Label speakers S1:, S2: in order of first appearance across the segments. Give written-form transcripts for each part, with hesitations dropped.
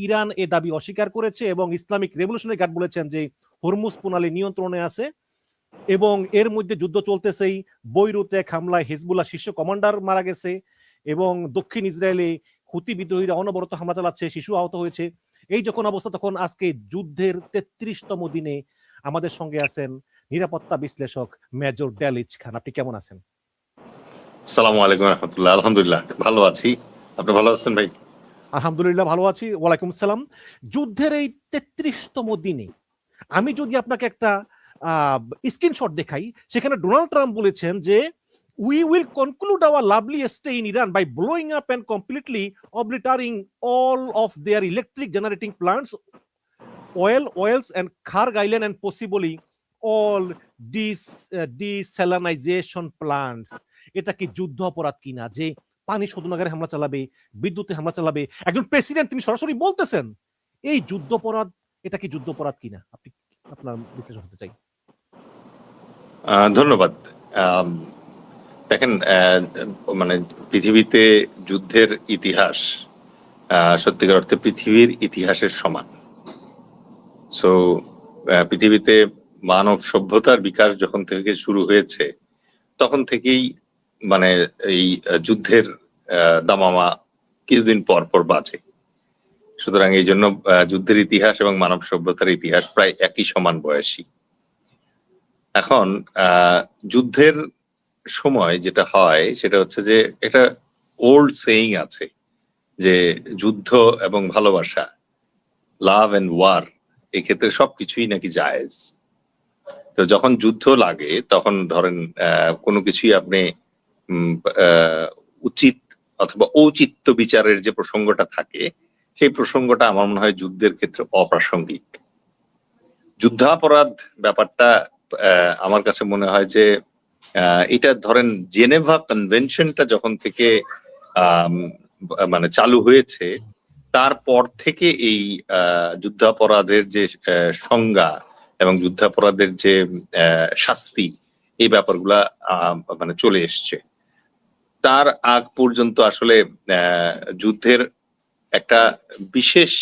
S1: Iran এ দাবি অস্বীকার করেছে এবং ইসলামিক রেভলিউশনারি গার্ড বলেছেন যে হরমুজ প্রণালী নিয়ন্ত্রণে আছে এবং এর মধ্যে যুদ্ধ চলতেছেই। বৈরুতে এক হামলায় হিজবুল্লাহ শীর্ষ কমান্ডার মারা গেছে এবং দক্ষিণ ইসরায়েলে হুতি বিদ্রোহীরা অনবরত হামলা চালাচ্ছে, শিশু আহত হয়েছে। এই যখন অবস্থা, তখন আজকে যুদ্ধের ৩৩তম দিনে আমাদের সঙ্গে আছেন নিরাপত্তা বিশ্লেষক মেজর ড্যালিচ খান। আপনি কেমন আছেন?
S2: আসসালামু আলাইকুম রহমতুল্লাহ। আলহামদুলিল্লাহ ভালো আছি, আপনি ভালো আছেন ভাই?
S1: আলহামদুলিল্লাহ ভালো আছি। ওয়ালাইকুম সালাম। যুদ্ধের এই ৩৩তম দিনে আমি যদি আপনাকে একটা স্ক্রিনশট দেখাই, সেখানে ডোনাল্ড ট্রাম্প বলেছেন যে we will conclude our lovely stay in Iran by blowing up and completely obliterating all of their electric generating plants, oils and Kharg Island, and possibly all desalinization plants. এটা কি যুদ্ধ অপরাধ কিনা যে পানি শোধনাগারে হামলা চালাবে, বিদ্যুতে হামলা চালাবে? একজন প্রেসিডেন্ট তিনি সরাসরি বলতেছেন এই যুদ্ধ অপরাধ। এটা কি যুদ্ধ অপরাধ কিনা? আপনি আপনার বিশ্লেষণ করতে চাই।
S2: ধন্যবাদ। দেখেন, মানে পৃথিবীতে যুদ্ধের ইতিহাস সত্যিকার অর্থে পৃথিবীর ইতিহাসের সমান। সো পৃথিবীতে মানব সভ্যতার বিকাশ যখন থেকে শুরু হয়েছে তখন থেকেই মানে এই যুদ্ধের দামামা কিছুদিন পর পর বাজে। সুতরাং এই জন্য যুদ্ধের ইতিহাস এবং মানব সভ্যতার ইতিহাস প্রায় একই সমান বয়সী। এখন যুদ্ধের সময় যেটা হয় সেটা হচ্ছে যে একটা ওল্ড সেইং আছে যে যুদ্ধ এবং ভালোবাসা, লাভ এন্ড ওয়ার, এই ক্ষেত্রে সবকিছুই নাকি জায়েজ। তো যখন যুদ্ধ লাগে তখন ধরেন কোনো কিছুই আপনি উচিত অথবা ঔচিত্য বিচারের যে প্রসঙ্গটা থাকে সেই প্রসঙ্গটা আমার মনে হয় যুদ্ধের ক্ষেত্রে অপ্রাসঙ্গিক। যুদ্ধাপরাধ ব্যাপারটা আমার কাছে মনে হয় যে এটা ধরেন জেনেভা কনভেনশনটা যখন থেকে মানে চালু হয়েছে তারপর থেকে এই যুদ্ধাপরাধের যে সংজ্ঞা এবং যুদ্ধাপরাধের যে শাস্তি, এই ব্যাপারগুলা মানে চলে এসছে। তার আগ পর্যন্ত আসলে যুদ্ধের একটা বিশেষ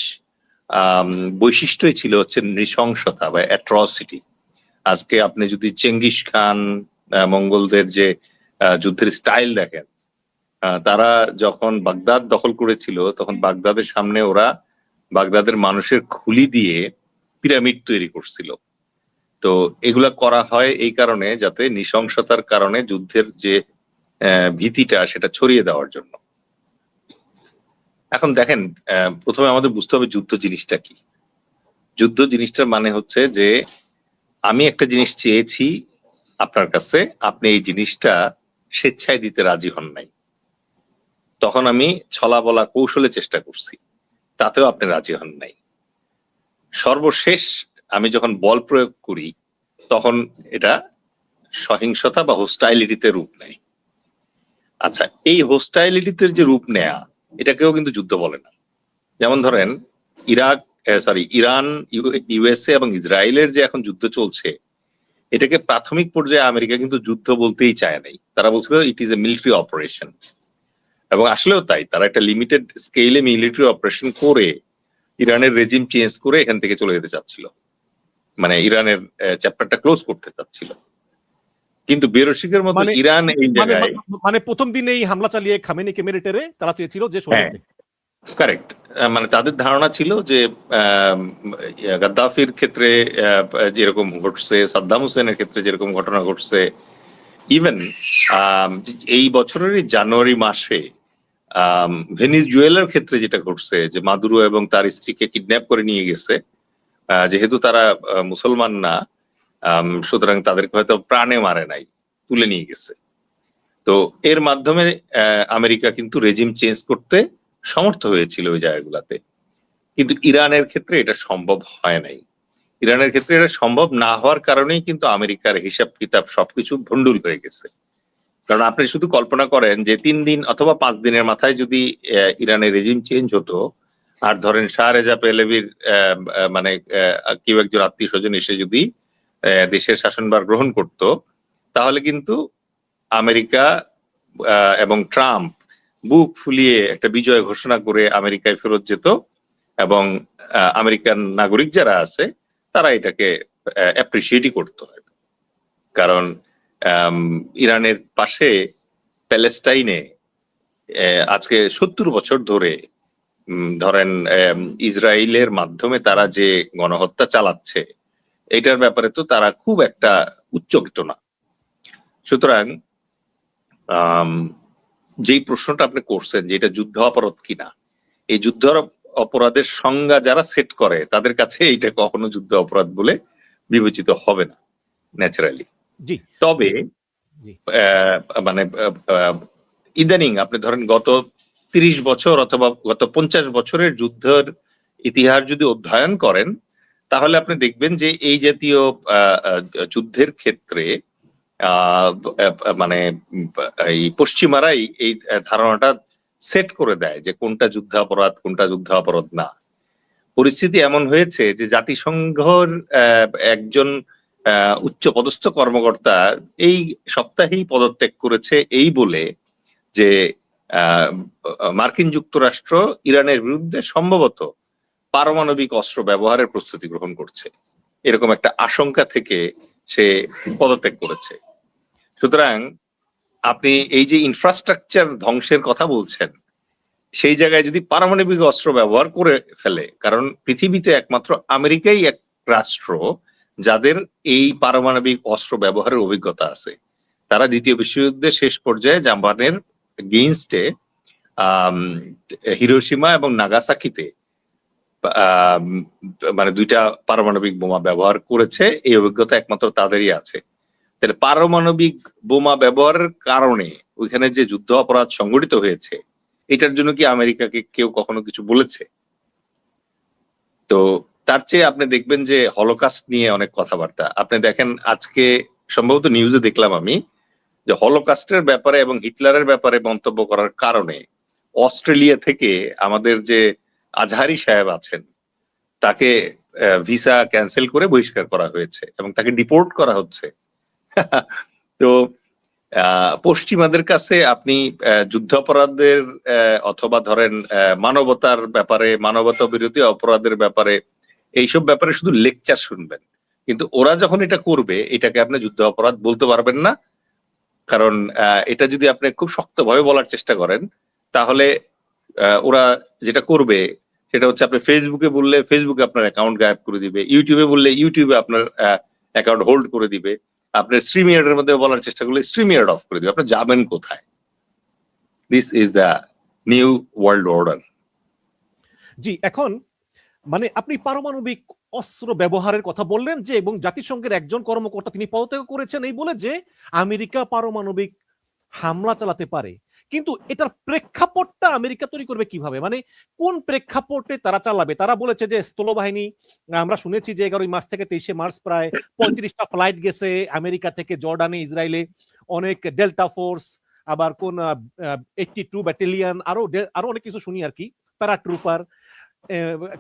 S2: বৈশিষ্ট্যই ছিল হচ্ছে নৃশংসতা বা অ্যাট্রসিটি। আজকে আপনি যদি চেঙ্গিস খান মঙ্গলদের যে যুদ্ধের স্টাইল দেখেন, তারা যখন বাগদাদ দখল করেছিল তখন বাগদাদের সামনে ওরা বাগদাদের মানুষের খুলি দিয়ে পিরামিড তৈরি করছিল। তো এগুলা করা হয় এই কারণে যাতে নৃশংসতার কারণে যুদ্ধের যে ভীতিটা সেটা ছড়িয়ে দেওয়ার জন্য। এখন দেখেন, প্রথমে আমাদের বুঝতে হবে যুদ্ধ জিনিসটা কি। যুদ্ধ জিনিসটার মানে হচ্ছে যে আমি একটা জিনিস চেয়েছি আপনার কাছে, আপনি এই জিনিসটা স্বেচ্ছায় দিতে রাজি হন নাই, তখন আমি ছলা বলা কৌশলে চেষ্টা করছি, তাতেও আপনি রাজি হন নাই। সর্বশেষ আমি যখন বল প্রয়োগ করি তখন এটা সহিংসতা বা হোস্টাইলিটিতে রূপ নেয়। আচ্ছা, এই হোস্টাইলিটিতে যে রূপ নেয়া এটাকেও কিন্তু যুদ্ধ বলে না। যেমন ধরেন ইরান, ইউএসএ এবং ইসরায়েলের যে এখন যুদ্ধ চলছে, এটাকে প্রাথমিক পর্যায়ে আমেরিকা কিন্তু যুদ্ধ বলতেই চায় নাই। তারা বলছিল it is a military operation, এবং আসলেও তাই। তারা একটা লিমিটেড স্কেলে মিলিটারি অপারেশন করে ইরানের রেজিম চেঞ্জ করে এখান থেকে চলে যেতে চাচ্ছিল, মানে ইরানের চ্যাপ্টারটা ক্লোজ করতে চাচ্ছিল। কিন্তু বেরসিকের মতো ইরান এই জায়গায়
S1: মানে প্রথম দিনেই হামলা চালিয়ে খামেনিকে মেরে টেরে তারা চেয়েছিল যে সরে যেতে।
S2: কারেক্ট। মানে তাদের ধারণা ছিল যে গাদ্দাফির ক্ষেত্রে যেরকম ঘটছে, সাদ্দাম হোসেনের ক্ষেত্রে যেরকম ঘটনা ঘটছে, ইভেন এই বছরেরই জানুয়ারি মাসে ভেনিজুয়েলার ক্ষেত্রে যেটা ঘটছে যে মাদুরো এবং তার স্ত্রীকে কিডন্যাপ করে নিয়ে গেছে, যেহেতু তারা মুসলমান না সুতরাং তাদেরকে হয়তো প্রাণে মারে নাই, তুলে নিয়ে গেছে। তো এর মাধ্যমে আমেরিকা কিন্তু রেজিম চেঞ্জ করতে সমর্থ হয়েছিল ওই জায়গাগুলাতে। কিন্তু ইরানের ক্ষেত্রে এটা সম্ভব হয় নাই। ইরানের ক্ষেত্রে এটা সম্ভব না হওয়ার কারণেই কিন্তু আমেরিকার হিসাব কিতাব সবকিছু ভণ্ডুল হয়ে গেছে। কারণ আপনি শুধু কল্পনা করেন যে 3 দিন অথবা 5 দিনের মাথায় যদি ইরানের রেজিম চেঞ্জ হতো, আর ধরেন শাহ রেজা পেহলেভির মানে কেউ একজন আত্মীয় স্বজন এসে যদি দেশের শাসনভার গ্রহণ করত, তাহলে কিন্তু আমেরিকা এবং ট্রাম্প বুক ফুলিয়ে একটা বিজয় ঘোষণা করে আমেরিকায় ফেরত যেত এবং আমেরিকান নাগরিক যারা আছে তারা এটাকে অ্যাপ্রিসিয়েটই করতে হয়। কারণ ইরানের পাশে প্যালেস্টাইনে আজকে 70 বছর ধরে ধরেন ইসরায়েলের মাধ্যমে তারা যে গণহত্যা চালাচ্ছে এটার ব্যাপারে তো তারা খুব একটা উচ্চকিত না। সুতরাং যেই প্রশ্নটা আপনি করছেন যে এটা যুদ্ধ অপরাধ কিনা, এই যুদ্ধ অপরাধের সংজ্ঞা যারা সেট করে তাদের কাছে এইটা কখনো যুদ্ধ অপরাধ বলে বিবেচিত হবে না ন্যাচারালি। তবে মানে ইদানিং আপনি ধরেন গত 30 বছর অথবা গত 50 বছরের যুদ্ধের ইতিহাস যদি অধ্যয়ন করেন তাহলে আপনি দেখবেন যে এই জাতীয় যুদ্ধের ক্ষেত্রে মানে এই পশ্চিমারাই এই ধারণাটা সেট করে দেয় যে কোনটা যুদ্ধাপরাধ কোনটা যুদ্ধাপরাধ না। পরিস্থিতি এমন হয়েছে যে জাতিসংঘর একজন উচ্চ পদস্থ কর্মকর্তা এই সপ্তাহেই পদত্যাগ করেছে এই বলে যে মার্কিন যুক্তরাষ্ট্র ইরানের বিরুদ্ধে সম্ভবত পারমাণবিক অস্ত্র ব্যবহারের প্রস্তুতি গ্রহণ করছে, এরকম একটা আশঙ্কা থেকে সে পদত্যাগ করেছে। সুতরাং আপনি এই যে ইনফ্রাস্ট্রাকচার ধ্বংসের কথা বলছেন সেই জায়গায় যদি পারমাণবিক অস্ত্র ব্যবহার করে ফেলে, কারণ পৃথিবীতে একমাত্র আমেরিকাই এক রাষ্ট্র যাদের এই পারমাণবিক অস্ত্র ব্যবহারের অভিজ্ঞতা আছে। তারা দ্বিতীয় বিশ্বযুদ্ধের শেষ পর্যায়ে জাপানের গেইনস্টে হিরোশিমা এবং নাগাসাকিতে মানে 2টা পারমাণবিক বোমা ব্যবহার করেছে, এই অভিজ্ঞতা একমাত্র তাদেরই আছে। তাহলে পারমাণবিক বোমা ব্যবহারের কারণে ওইখানে যে যুদ্ধ অপরাধ সংঘটিত হয়েছে এটার জন্য কি আমেরিকাকে কেউ কখনো কিছু বলেছে? তো তার চেয়ে আপনি দেখবেন যে হলোকাস্ট নিয়ে অনেক কথাবার্তা। আপনি দেখেন আজকে সম্ভবত নিউজে দেখলাম আমি যে হলোকাস্টের ব্যাপারে এবং হিটলারের ব্যাপারে মন্তব্য করার কারণে অস্ট্রেলিয়া থেকে আমাদের যে আজহারি সাহেব আছেন তাকে ভিসা ক্যান্সেল করে বহিষ্কার করা হয়েছে এবং তাকে ডিপোর্ট করা হচ্ছে। তো পশ্চিমাদের কাছে আপনি যুদ্ধাপরাধের অথবা ধরেন মানবতার ব্যাপারে, মানবতা বিরোধী অপরাধের ব্যাপারে, এইসব ব্যাপারে শুধু লেকচার শুনবেন, কিন্তু ওরা যখন এটা করবে এটাকে আপনি যুদ্ধ অপরাধ বলতে পারবেন না। কারণ এটা যদি আপনি খুব শক্তভাবে বলার চেষ্টা করেন তাহলে ওরা যেটা করবে সেটা হচ্ছে আপনি ফেসবুকে বললে ফেসবুকে আপনার অ্যাকাউন্ট গায়েব করে দিবে, ইউটিউবে বললে ইউটিউবে আপনার অ্যাকাউন্ট হোল্ড করে দিবে, আপনার স্ট্রিমিয়ার্ডের মধ্যে বলার চেষ্টা করলে স্ট্রিমিয়ার্ড অফ করে দিবে। আপনি যাবেন কোথায়? This is the new world order.
S1: জি, এখন মানে আপনি পারমাণবিক অস্ত্র ব্যবহারের কথা বললেন যে, এবং জাতিসংঘের একজন কর্মকর্তা তিনি পদত্যাগ করেছেন এই বলে যে আমেরিকা পারমাণবিক হামলা চালাতে পারে। কিন্তু এটার প্রেক্ষাপটটা আমেরিকা তৈরি করবে কিভাবে? মানে কোন প্রেক্ষাপটে তারা চালাবে? তারা বলেছে যে স্থলবাহিনী, আমরা শুনেছি যে 11 মার্চ থেকে 23 মার্চ প্রায় 35টা ফ্লাইট গেছে আমেরিকা থেকে জর্ডানে, ইসরায়েলে, অনেক ডেল্টা ফোর্স, আবার কোন 82 ব্যাটালিয়ন, আরো অনেক কিছু শুনি আর কি, প্যারাট্রুপার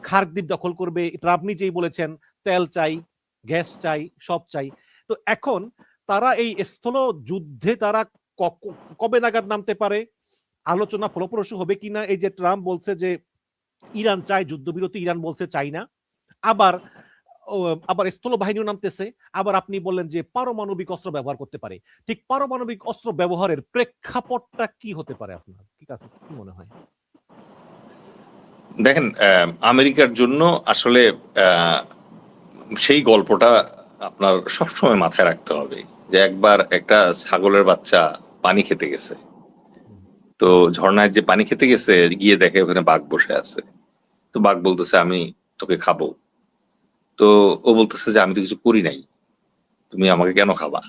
S1: খার্কদ্বীপ দখল করবে। ট্রাম্প নিজেই বলেছেন তেল চাই, গ্যাস চাই, সব চাই। তো এখন তারা এই স্থল যুদ্ধে তারা কবে নাগাদ নামতে পারে? আলোচনা ফলপ্রসূ হবে কিনা? এই যে ট্রাম্প বলছে যে ইরান চায় যুদ্ধবিরতি, ইরান বলছে চাই না, আবার স্থল বাহিনীও নামতেছে, আবার আপনি বললেন যে পারমাণবিক অস্ত্র ব্যবহার করতে পারে। ঠিক পারমাণবিক অস্ত্র ব্যবহারের প্রেক্ষাপটটা কি হতে পারে আপনার কি মনে হয়?
S2: দেখেন, আমেরিকার জন্য আসলে সেই গল্পটা আপনার সবসময় মাথায় রাখতে হবে যে একবার একটা ছাগলের বাচ্চা পানি খেতে গেছে, তো ঝর্ণায় যে পানি খেতে গেছে গিয়ে দেখে ওখানে বাঘ বসে আছে। তো বাঘ বলতেছে আমি তোকে খাবো। তো ও বলতেছে যে আমি তো কিছু করি নাই, তুমি আমাকে কেন খাবা?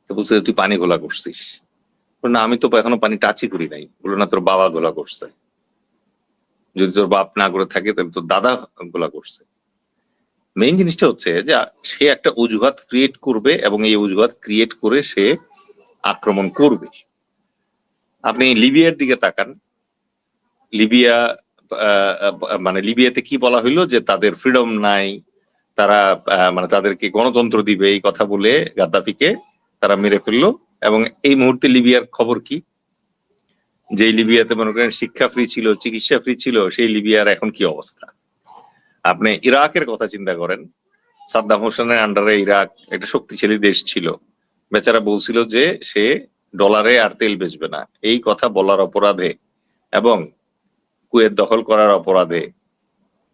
S2: তো বলছে তুই পানি ঘোলা করছিস। না আমি তো এখনো পানি টাচই করি নাই। বললো না তোর বাবা ঘোলা করছে, যদি তোর বাপ না করে থাকে তাহলে তোর দাদা গোলা করছে। মেইন জিনিসটা হচ্ছে যে সে একটা অজুহাত ক্রিয়েট করবে এবং এই অজুহাত ক্রিয়েট করে সে আক্রমণ করবে। আপনি লিবিয়ার দিকে তাকান, লিবিয়া মানে লিবিয়াতে কি বলা হইলো যে তাদের ফ্রিডম নাই, তারা মানে তাদেরকে গণতন্ত্র দিবে এই কথা বলে গাদ্দাফিকে তারা মেরে ফেললো। এবং এই মুহূর্তে লিবিয়ার খবর কি? যে লিবিয়াতে মনে করেন শিক্ষা ফ্রি ছিল, চিকিৎসা ফ্রি ছিল, সেই লিবিয়ার এখন কি অবস্থা? আপনি ইরাকের কথা চিন্তা করেন, সাদ্দাম হোসেনের আন্ডারে ইরাক একটা শক্তিশালী দেশ ছিল, বেচারা বলছিল যে সে ডলারে আর তেল বেচবে না, এই কথা বলার অপরাধে এবং কুয়েত দখল করার অপরাধে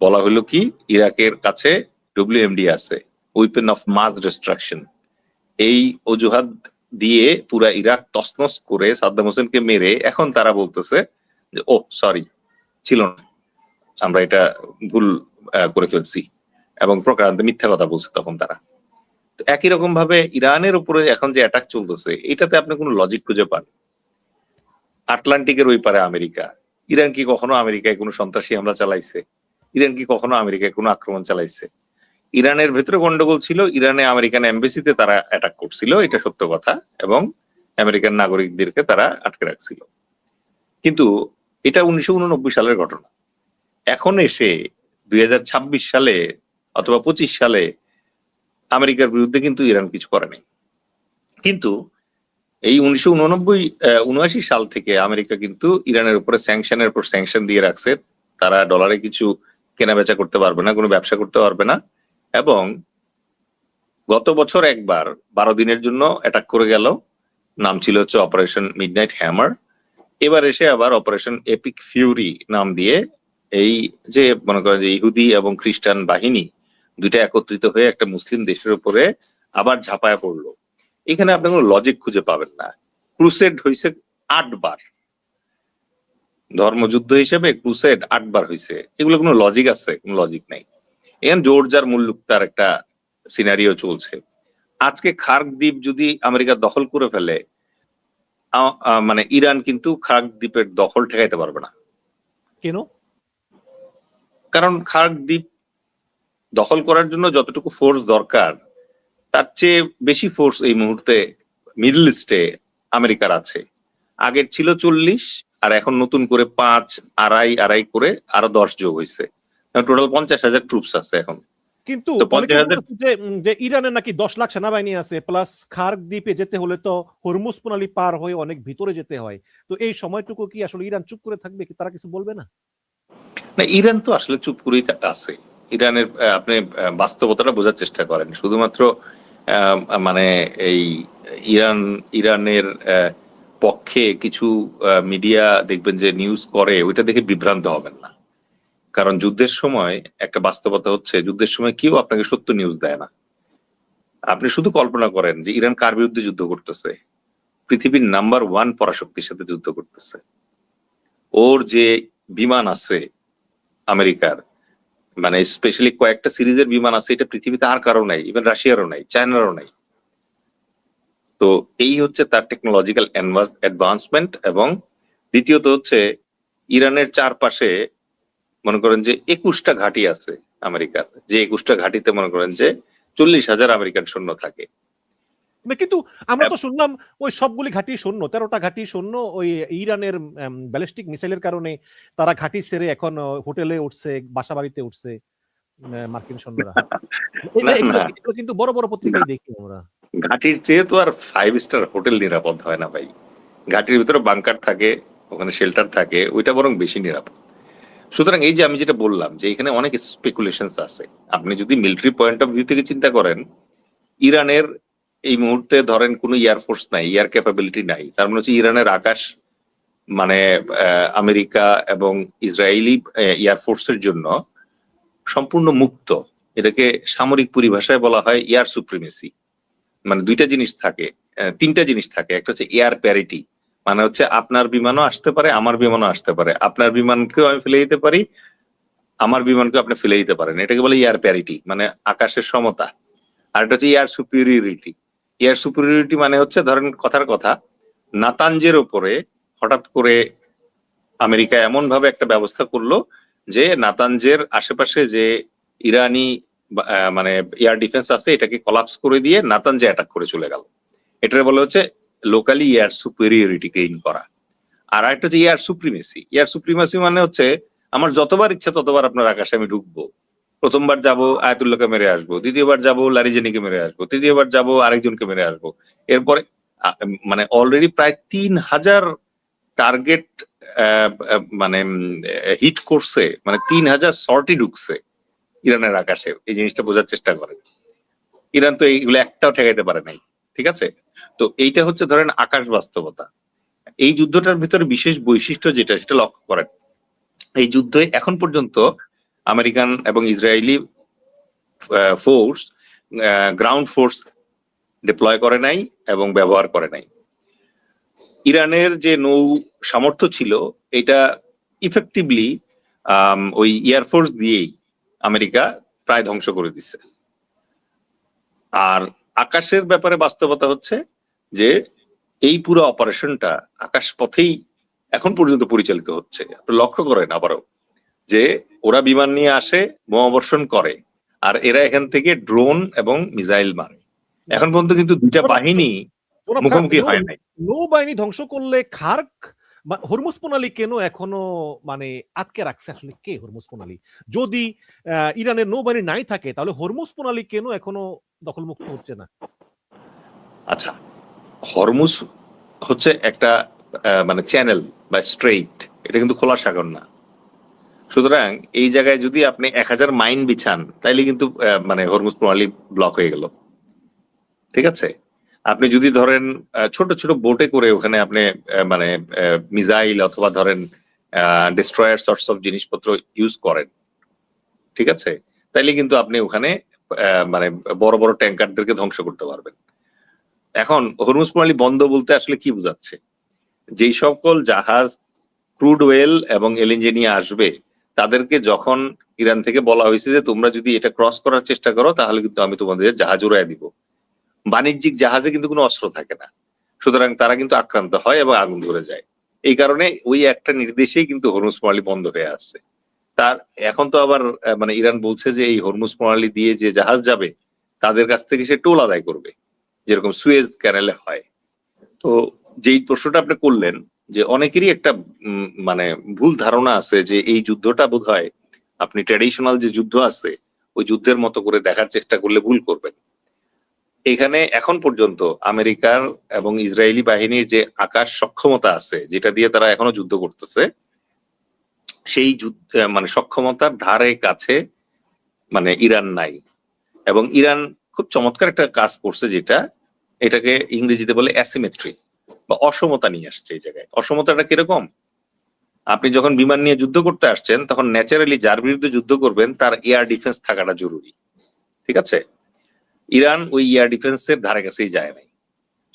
S2: বলা হলো কি ইরাকের কাছে WMD আছে, উইপেন অফ মাস ডিস্ট্রাকশন। এই অজুহাত দিয়ে পুরা ইরাক তছনছ করে সাদ্দাম হোসেনকে মেরে এখন তারা বলতেছে যে ও সরি, ছিল না, আমরা এটা ভুল করে ফেলছি, এবং প্রকারান্তে মিথ্যা কথা বলছে তখন তারা। তো একই রকম ভাবে ইরানের উপরে এখন যে অ্যাটাক চলতেছে, এটাতে আপনি কোনো লজিক খুঁজে পান? আটলান্টিকের ওই পারে আমেরিকা, ইরান কি কখনো আমেরিকায় কোনো সন্ত্রাসী হামলা চালাইছে? ইরান কি কখনো আমেরিকায় কোনো আক্রমণ চালাইছে? ইরানের ভেতরে গন্ডগোল ছিল, ইরানে আমেরিকান এমবেসিতে তারা অ্যাটাক করছিল, এটা সত্য কথা, এবং আমেরিকান নাগরিকদেরকে তারা আটকে রাখছিল। কিন্তু এটা 1989 সালের ঘটনা। এখন এসে 2026 সালে অথবা 25 সালে আমেরিকার বিরুদ্ধে কিন্তু ইরান কিছু করে নাই। কিন্তু এই 1989-79 সাল থেকে আমেরিকা কিন্তু ইরানের উপরে স্যাংশনের পর স্যাংশন দিয়ে রাখছে। তারা ডলারে কিছু কেনা বেচা করতে পারবে না, কোনো ব্যবসা করতে পারবে না, এবং গত বছর একবার 12 দিনের জন্য অ্যাটাক করে গেল, নাম ছিল হচ্ছে অপারেশন মিডনাইট হ্যামার। এবার এসে আবার অপারেশন এপিক ফিউরি নাম দিয়ে এই যে মনে করেন যে ইহুদি এবং খ্রিস্টান বাহিনী দুইটা একত্রিত হয়ে একটা মুসলিম দেশের উপরে আবার ঝাঁপায় পড়লো। এখানে আপনি কোনো লজিক খুঁজে পাবেন না। ক্রুসেড হয়েছে 8 বার, ধর্মযুদ্ধ হিসেবে ক্রুসেড 8 বার হয়েছে, এগুলো কোনো লজিক আছে? কোনো লজিক নাই। এখানে জোরজার মুল্লুক তার একটা সিনারিও চলছে। আজকে খার্ক দ্বীপ যদি আমেরিকা দখল করে ফেলে, মানে ইরান কিন্তু খার্ক দ্বীপের দখল ঠেকাইতে পারবে না।
S1: কেন?
S2: কারণ খার্ক দ্বীপ দখল করার জন্য যতটুকু ফোর্স দরকার তার চেয়ে বেশি ফোর্স এই মুহূর্তে মিডল ইস্টে আমেরিকার আছে। আগের ছিল 40, আর এখন নতুন করে 5, আড়াই করে আরো 10 যোগ হয়েছে, টোটাল 50,000 ট্রুপস আছে এখন।
S1: কিন্তু
S2: তো
S1: অনেকে
S2: 50,000
S1: বলতেছে যে ইরানের নাকি 10 লাখ সেনাবাহিনী আছে, প্লাস খার্ক দ্বীপে যেতে হলে তো হরমুজ প্রণালী পার হয়ে অনেক ভিতরে যেতে হয়। তো এই সময়টুকু কি আসলে ইরান চুপ করে থাকবে, কি তারা কিছু বলবে না?
S2: না, ইরান তো আসলে চুপ করেই আছে। ইরানের আপনি বাস্তবতাটা বোঝার চেষ্টা করেন। শুধুমাত্র মানে এই ইরানের পক্ষে কিছু মিডিয়া দেখবেন যে নিউজ করে, ওইটা দেখে বিভ্রান্ত হবেন না। কারণ যুদ্ধের সময় একটা বাস্তবতা হচ্ছে, যুদ্ধের সময় কেউ আপনাকে সত্য নিউজ দেয় না। আপনি শুধু কল্পনা করেন যে ইরান কার বিরুদ্ধে যুদ্ধ করতেছে। পৃথিবীর নাম্বার 1 পরাশক্তির সাথে যুদ্ধ করতেছে। ওর যে বিমান আছে আমেরিকার, মানে স্পেশালি কয়েকটা সিরিজের বিমান আছে, এটা পৃথিবীতে আর কারো নাই, ইভেন রাশিয়ারও নাই, চায়নারও নাই। তো এই হচ্ছে তার টেকনোলজিক্যাল অ্যাডভান্সমেন্ট। এবং দ্বিতীয়ত হচ্ছে ইরানের চারপাশে মনে করেন যে 21টা ঘাঁটি আছে আমেরিকার, যে 21টা ঘাঁটিতে মনে করেন যে 40,000 আমেরিকান সৈন্য থাকে।
S1: কিন্তু আমরা তো শুনলাম ওই সবগুলি ঘাঁটি শূন্য, 13টা ঘাঁটি শূন্য, ওই ইরানের ব্যালিস্টিক মিসাইলের কারণে তারা ঘাঁটি ছেড়ে এখন হোটেলে উঠছে, বাসা বাড়িতে উঠছে মার্কিন সৈন্যরা। এগুলো কিন্তু বড় বড় পত্রিকায় দেখি আমরা।
S2: ঘাঁটির চেয়ে তো আর 5 স্টার হোটেল নিরাপদ হয় না ভাই। ঘাঁটির ভিতরে বাংকার থাকে, ওখানে শেল্টার থাকে, ওইটা বরং বেশি নিরাপদ। সুতরাং এই যে আমি যেটা বললাম যে এখানে অনেক স্পেকুলেশনস আছে। আপনি যদি মিলিটারি পয়েন্ট অফ ভিউ থেকে চিন্তা করেন, ইরানের এই মুহূর্তে ধরেন কোনো এয়ারফোর্স নাই, এয়ার ক্যাপাবিলিটি নাই, তার মানে হচ্ছে ইরানের আকাশ মানে আমেরিকা এবং ইসরায়েলি এয়ারফোর্সের জন্য সম্পূর্ণ মুক্ত। এটাকে সামরিক পরিভাষায় বলা হয় এয়ার সুপ্রিমেসি। মানে দুইটা জিনিস থাকে, 3টা জিনিস থাকে। একটা হচ্ছে এয়ার প্যারিটি, মানে হচ্ছে আপনার বিমানও আসতে পারে, আমার বিমানও আসতে পারে, আপনার বিমানকেও আমি ফেলে দিতে পারি, আমার বিমানকেও আপনি ফেলে দিতে পারেন, এটাকে বলে এয়ার প্যারিটি, মানে আকাশের সমতা। আর এটা হচ্ছে এয়ার সুপিরিয়রিটি। এয়ার সুপিরিয়রিটি মানে হচ্ছে ধরেন কথার কথা, নাতানজের ওপরে হঠাৎ করে আমেরিকা এমন ভাবে একটা ব্যবস্থা করলো যে নাতানজের আশেপাশে যে ইরানি মানে এয়ার ডিফেন্স আছে এটাকে কলাপস করে দিয়ে নাতানজে অ্যাটাক করে চলে গেল। এটা বলা হচ্ছে লোকালি এয়ার সুপিরিয়রিটি গেইন করা। আর একটা হচ্ছে এয়ার সুপ্রিমেসি। এয়ার সুপ্রিমেসি মানে হচ্ছে আমার যতবার ইচ্ছা ততবার আপনার আকাশে আমি ঢুকবো। প্রথমবার যাব আয়াতুল্লাহকে মেরে আসবো, দ্বিতীয়বার যাব লারিজেনিকে মেরে আসবো, তৃতীয়বার যাব আরেকজনকে মেরে আসবো। এরপরে মানে অলরেডি প্রায় 3,000 টার্গেট মানে হিট করছে, মানে 3,000 সর্টি ঢুকছে ইরানের আকাশে, এই জিনিসটা বোঝার চেষ্টা করেন। ইরান তো এইগুলো একটাও ঠেকাইতে পারে নাই, ঠিক আছে? তো এইটা হচ্ছে ধরেন আকাশ বাস্তবতা। এই যুদ্ধটার ভিতরে বিশেষ বৈশিষ্ট্য যেটা, সেটা লক্ষ্য করেন। এই যুদ্ধে এখন পর্যন্ত আমেরিকান এবং Israeli force ground force deploy করে নাই এবং ব্যবহার করে নাই। ইরানের যে নৌ সামর্থ্য ছিল এটা ইফেক্টিভলি ওই এয়ারফোর্স দিয়েই আমেরিকা প্রায় ধ্বংস করে দিচ্ছে। আর আকাশের ব্যাপারে বাস্তবতা হচ্ছে যে এই পুরো অপারেশনটা আকাশ পথেই এখন পর্যন্ত পরিচালিত হচ্ছে। আপনি লক্ষ্য করেন আবারও যে ওরা বিমান নিয়ে আসে, বোমাবর্ষণ করে, আর এরা এখান থেকে ড্রোন এবং মিসাইল মারে। এখন পর্যন্ত কিন্তু দুইটা বাহিনী মুখোমুখি হয় নাই।
S1: নৌবাহিনী ধ্বংস করলে খার্ক হরমুজ প্রণালী কেন এখনো মানে আটকে রাখছে? আসলে কে হরমুজ প্রণালী? যদি ইরানের নৌবাহিনী নাই থাকে তাহলে হরমুজ প্রণালী কেন এখনো দখলমুক্ত হচ্ছে না?
S2: আচ্ছা, হরমুজ হচ্ছে একটা মানে চ্যানেল বা স্ট্রেইট, এটা কিন্তু খোলা সাগর না। সুতরাং এই জায়গায় যদি আপনি 1000 মাইন বিছান তাইলে কিন্তু মানে হরমুজ প্রণালী ব্লক হয়ে গেল, ঠিক আছে? আপনি যদি ধরেন ছোট ছোট বোটে করে ওখানে আপনি মানে মিসাইল অথবা ধরেন ডিস্ট্রয়ার সর্টস অফ জিনিসপত্র ইউজ করেন, ঠিক আছে, তাইলে কিন্তু আপনি ওখানে মানে বড় বড় ট্যাঙ্কারদেরকে ধ্বংস করতে পারবেন। এখন হরমুজ প্রণালী বন্ধ বলতে আসলে কি বোঝাচ্ছে? যেই সকল জাহাজ ক্রুড ওয়েল এবং এলএনজি নিয়ে আসবে তাদেরকে যখন ইরান থেকে বলা হয়েছে যে তোমরা যদি এটা ক্রস করার চেষ্টা করো তাহলে কিন্তু আমি তোমাদের জাহাজ উড়াই দিব। বাণিজ্যিক জাহাজে কিন্তু কোনো অস্ত্র থাকে না, সুতরাং তারা কিন্তু আক্রান্ত হয় এবং আগুন ধরে যায়। এই কারণে ওই একটা নির্দেশেই কিন্তু হরমুজ প্রণালী বন্ধ হয়ে আসছে। তার এখন তো আবার মানে ইরান বলছে যে এই হরমুজ প্রণালী দিয়ে যে জাহাজ যাবে তাদের কাছ থেকে সে টোল আদায় করবে, যেরকম সুয়েজ ক্যানেলে হয়। তো যেই প্রশ্নটা আপনি করলেন, যে অনেকেরই একটা মানে ভুল ধারণা আছে যে এই যুদ্ধটা বোধহয় আপনি ট্র্যাডিশনাল যে যুদ্ধ আছে ওই যুদ্ধের মতো করে দেখার চেষ্টা করলে ভুল করবেন। এখানে এখন পর্যন্ত আমেরিকার এবং ইসরায়েলি বাহিনীর যে আকাশ সক্ষমতা আছে, যেটা দিয়ে তারা এখনো যুদ্ধ করতেছে, সেই যুদ্ধ মানে সক্ষমতার ধারে কাছে মানে ইরান নাই। এবং ইরান খুব চমৎকার একটা কাজ করছে, যেটা এটাকে ইংরেজিতে বলে অ্যাসিমেট্রি বা অসমতা নিয়ে আসছে। এই জায়গায় অসমতাটা কিরকম? আপনি যখন বিমান নিয়ে যুদ্ধ করতে আসছেন তখন ন্যাচারালি যার বিরুদ্ধে যুদ্ধ করবেন তার এয়ার ডিফেন্স থাকাটা জরুরি, ঠিক আছে? ইরান ওই এয়ার ডিফেন্সের ধারে কাছেই যায় নাই,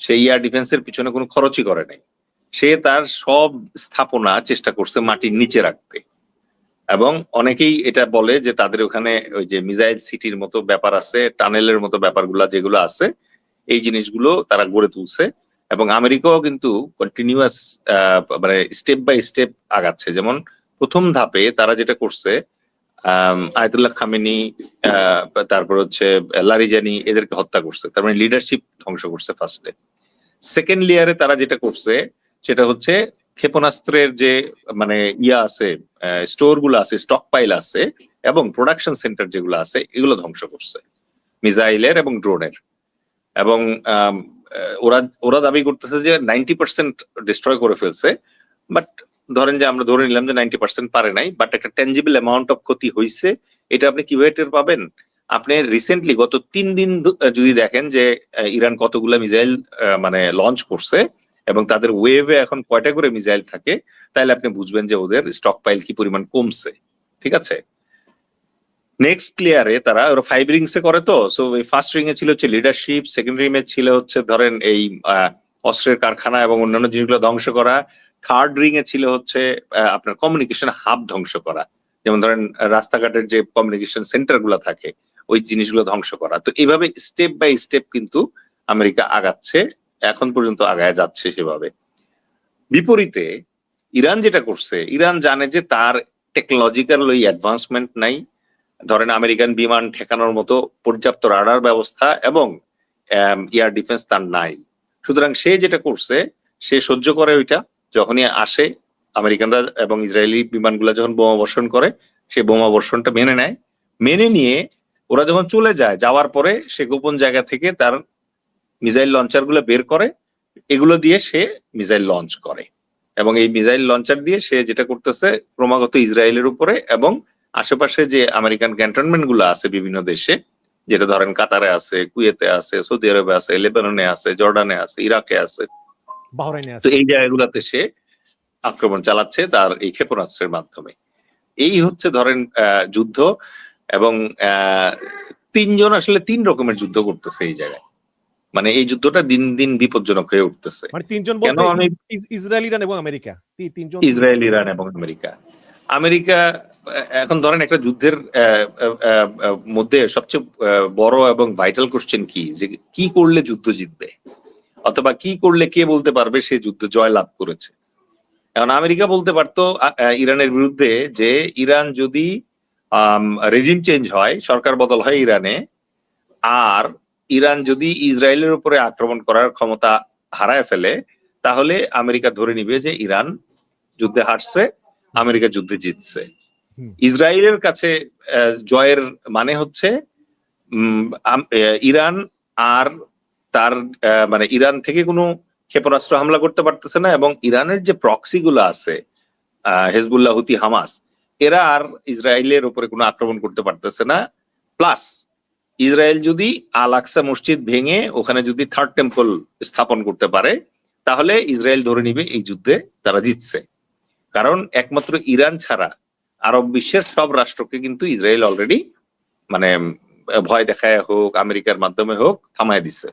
S2: সেই এয়ার ডিফেন্সের পিছনে কোনো খরচই করে নাই। সে তার সব স্থাপনা চেষ্টা করছে মাটির নিচে রাখতে। এবং অনেকেই এটা বলে যে তাদের ওখানে ওই যে মিসাইল সিটির মতো ব্যাপার আছে, টানেলের মতো ব্যাপারগুলা যেগুলো আছে, এই জিনিসগুলো তারা গড়ে তুলছে। এবং আমেরিকাও কিন্তু কন্টিনিউয়াস মানে স্টেপ বাই স্টেপ আগাচ্ছে। যেমন প্রথম ধাপে তারা যেটা করছে, আয়াতুল্লাহ খামেনি, তারপর হচ্ছে লারিজানি, এদেরকে হত্যা করছে, তার মানে লিডারশিপ ধ্বংস করছে ফার্স্টে। সেকেন্ড লেয়ারে তারা যেটা করছে সেটা হচ্ছে ক্ষেপণাস্ত্রের যে মানে ইয়া আছে, স্টোর গুলো আছে, স্টক পাইল আছে, এবং প্রোডাকশন সেন্টার যেগুলো আছে এগুলো ধ্বংস করছে মিসাইলের এবং ড্রোনের। এবং ওরা ওরা দাবি করতেছে যে 90% ডিস্ট্রয় করে ফেলছে, বাট ধরেন যে আমরা ধরে নিলাম যে 90% পারে নাই, বাট একটা টেনজিবল অ্যামাউন্ট অফ ক্ষতি হয়েছে। এটা আপনি কিভাবে টের পাবেন? আপনি রিসেন্টলি গত 3 দিন যদি দেখেন যে ইরান কতগুলা মিসাইল মানে লঞ্চ করছে এবং তাদের ওয়েভে এখন কয়টা করে মিসাইল থাকে, তাহলে আপনি বুঝবেন যে ওদের স্টক পাইল কি পরিমাণ কমছে, ঠিক আছে? নেক্সট লেয়ারে তারা ওরা 5 রিংসে করে, তো সো এই ফার্স্ট রিং এ ছিল হচ্ছে লিডারশিপ, সেকেন্ড রিং এ ছিল হচ্ছে ধরেন এই অস্ত্রের কারখানা এবং অন্যান্য জিনিসগুলো ধ্বংস করা, থার্ড রিং এ ছিল হচ্ছে আপনার কমিউনিকেশন হাব ধ্বংস করা, যেমন ধরেন রাস্তাঘাটের যে কমিউনিকেশন সেন্টার গুলো থাকে ওই জিনিসগুলো ধ্বংস করা। তো এইভাবে স্টেপ বাই স্টেপ কিন্তু আমেরিকা আগাচ্ছে, এখন পর্যন্ত আগায় যাচ্ছে সেভাবে। বিপরীতে ইরান যেটা করছে, ইরান জানে যে তার টেকনোলজিক্যাল ওই অ্যাডভান্সমেন্ট নাই, ধরেন আমেরিকান বিমান ঠেকানোর মতো পর্যাপ্ত রাডার ব্যবস্থা এবং এয়ার ডিফেন্স তার নাই। সুতরাং সে যেটা করছে, সে সহ্য করে ওইটা, যখনই আসে আমেরিকানরা এবং ইসরায়েলি বিমানগুলো যখন বোমা বর্ষণ করে, সে বোমা বর্ষণটা মেনে নেয়। মেনে নিয়ে ওরা যখন চলে যায়, যাওয়ার পরে সে গোপন জায়গা থেকে তার মিসাইল লঞ্চার গুলো বের করে, এগুলো দিয়ে সে মিসাইল লঞ্চ করে। এবং এই মিসাইল লঞ্চার দিয়ে সে যেটা করতেছে ক্রমাগত ইসরায়েলের উপরে এবং আশেপাশে যে আমেরিকান ক্যান্টনমেন্ট গুলো আছে বিভিন্ন দেশে, যেটা ধরেন কাতারে আছে, কুয়েতে আছে, সৌদি আরবে আছে, লেবাননে আছে, জর্ডানে আছে, ইরাকে আছে,
S1: বাহরাইনে
S2: তো
S1: আছে।
S2: এই জায়গাগুলোতে সে আক্রমণ চালাচ্ছে তার এই ক্ষেপণাস্ত্রের মাধ্যমে। এই হচ্ছে ধরেন যুদ্ধ, এবং তিনজন আসলে তিন রকমের যুদ্ধ করতেছে এই জায়গায়। মানে এই যুদ্ধটা দিন দিন বিপজ্জনক হয়ে উঠতেছে।
S1: মানে তিনজন
S2: কেন
S1: বলতে
S2: আমি
S1: ইসরায়েল, ইরান এবং আমেরিকা, তিনজন।
S2: ইসরায়েল, ইরান এবং আমেরিকা। আমেরিকা এখন ধরেন একটা যুদ্ধের মধ্যে সবচেয়ে বড় এবং ভাইটাল কোশ্চেন কি, যে কি করলে যুদ্ধ জিতবে, অথবা কি করলে কে বলতে পারবে সে যুদ্ধ জয় লাভ করেছে। এখন আমেরিকা বলতে পারতো ইরানের বিরুদ্ধে যে ইরান যদি রেজিম চেঞ্জ হয়, সরকার বদল হয় ইরানে, আর ইরান যদি ইসরায়েলের উপরে আক্রমণ করার ক্ষমতা হারায় ফেলে, তাহলে আমেরিকা ধরে নিবে যে ইরান যুদ্ধে হারছে, আমেরিকা যুদ্ধে জিতছে। ইসরায়েলের কাছে জয়ের মানে হচ্ছে ইরান আর তার মানে ইরান থেকে কোনো ক্ষেপণাস্ত্র হামলা করতে পারতেছে না, এবং ইরানের যে প্রক্সি গুলো আছে, হেজবুল্লাহ, হুতি, হামাস, এরা আর ইসরায়েলের উপরে কোনো আক্রমণ করতে পারতেছে না। প্লাস ইসরায়েল যদি আল আকসা মসজিদ ভেঙে ওখানে যদি থার্ড টেম্পল স্থাপন করতে পারে, তাহলে ইসরায়েল ধরে নিবে এই যুদ্ধে তারা জিতছে। কারণ একমাত্র ইরান ছাড়া আরব বিশ্বের সব রাষ্ট্রকে কিন্তু ইসরায়েল অলরেডি মানে ভয় দেখায় হোক, আমেরিকার মাধ্যমে হোক, থামায় দিচ্ছে।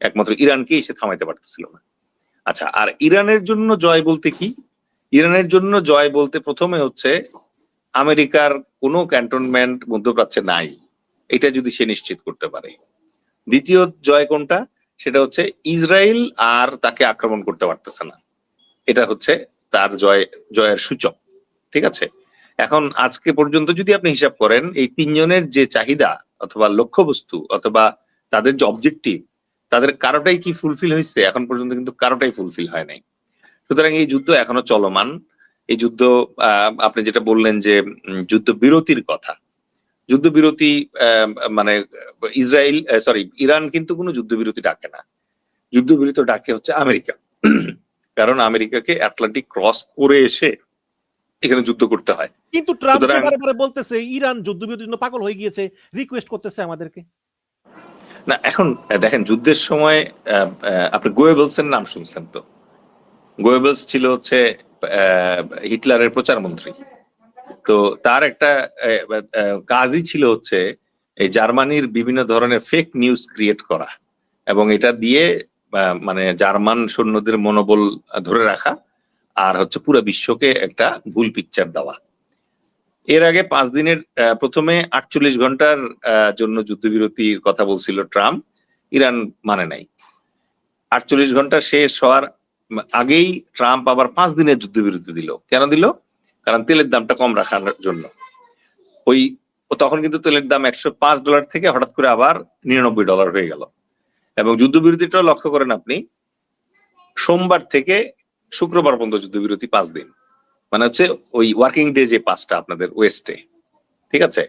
S2: একমাত্র ইরানকেই সে থামাইতে পারতেছিল না। আচ্ছা, আর ইরানের জন্য জয় বলতে কি? ইরানের জন্য জয় বলতে প্রথমে হচ্ছে আমেরিকার কোনো ক্যান্টনমেন্ট মধ্যপ্রাচ্যে নাই, এটা যদি সে নিশ্চিত করতে পারে। দ্বিতীয় জয় কোনটা? সেটা হচ্ছে ইসরায়েল আর তাকে আক্রমণ করতে পারতেছে না, এটা হচ্ছে তার জয়ের সূচক। ঠিক আছে, এখন আজকে পর্যন্ত যদি আপনি হিসাব করেন, এই তিনজনের যে চাহিদা অথবা লক্ষ্যবস্তু অথবা তাদের যে অবজেক্টিভ, তাদের কারোটাই কি ফুলফিল হয়েছে? এখন পর্যন্ত কিন্তু কারোটাই ফুলফিল হয় নাই। সুতরাং এই যুদ্ধ এখনো চলমান। এই যুদ্ধ আপনি যেটা বললেন যে যুদ্ধবিরতির কথা, যুদ্ধবিরতি মানে ইরান কিন্তু কোনো যুদ্ধবিরতি ডাকে না। যুদ্ধবিরতি ডাকে হচ্ছে আমেরিকা। কারণ আমেরিকাকে আটলান্টিক ক্রস করে এসে এখানে যুদ্ধ করতে হয়।
S1: কিন্তু ট্রাম্প বারে বলতেছে ইরান যুদ্ধবিরতির জন্য পাগল হয়ে গিয়েছে, রিকোয়েস্ট করতেছে আমাদেরকে।
S2: না, এখন দেখেন, যুদ্ধের সময় আপনি গোয়েবলসের নাম শুনছেন তো? গোয়েবলস ছিল হচ্ছে হিটলারের প্রচার মন্ত্রী। তো তার একটা কাজই ছিল হচ্ছে এই জার্মানির বিভিন্ন ধরনের ফেক নিউজ ক্রিয়েট করা, এবং এটা দিয়ে মানে জার্মান সৈন্যদের মনোবল ধরে রাখা, আর হচ্ছে পুরো বিশ্বকে একটা ভুল পিকচার দেওয়া। এর আগে 5 দিনের প্রথমে 48 ঘন্টার জন্য যুদ্ধবিরতির কথা বলছিল ট্রাম্প, ইরান মানে নাই। 48 ঘন্টা শেষ হওয়ার আগেই ট্রাম্প আবার 5 দিনের যুদ্ধবিরতি দিল। কেন দিল? কারণ তেলের দামটা কম রাখার জন্য। তখন কিন্তু তেলের দাম $105 থেকে হঠাৎ করে আবার $99 হয়ে গেল। এবং যুদ্ধবিরতিটা লক্ষ্য করেন আপনি, সোমবার থেকে শুক্রবার পর্যন্ত যুদ্ধবিরতি 5 দিন, মানে হচ্ছে ওই ওয়ার্কিং ডে যে 5টা আপনাদের ওয়েস্টে। ঠিক আছে,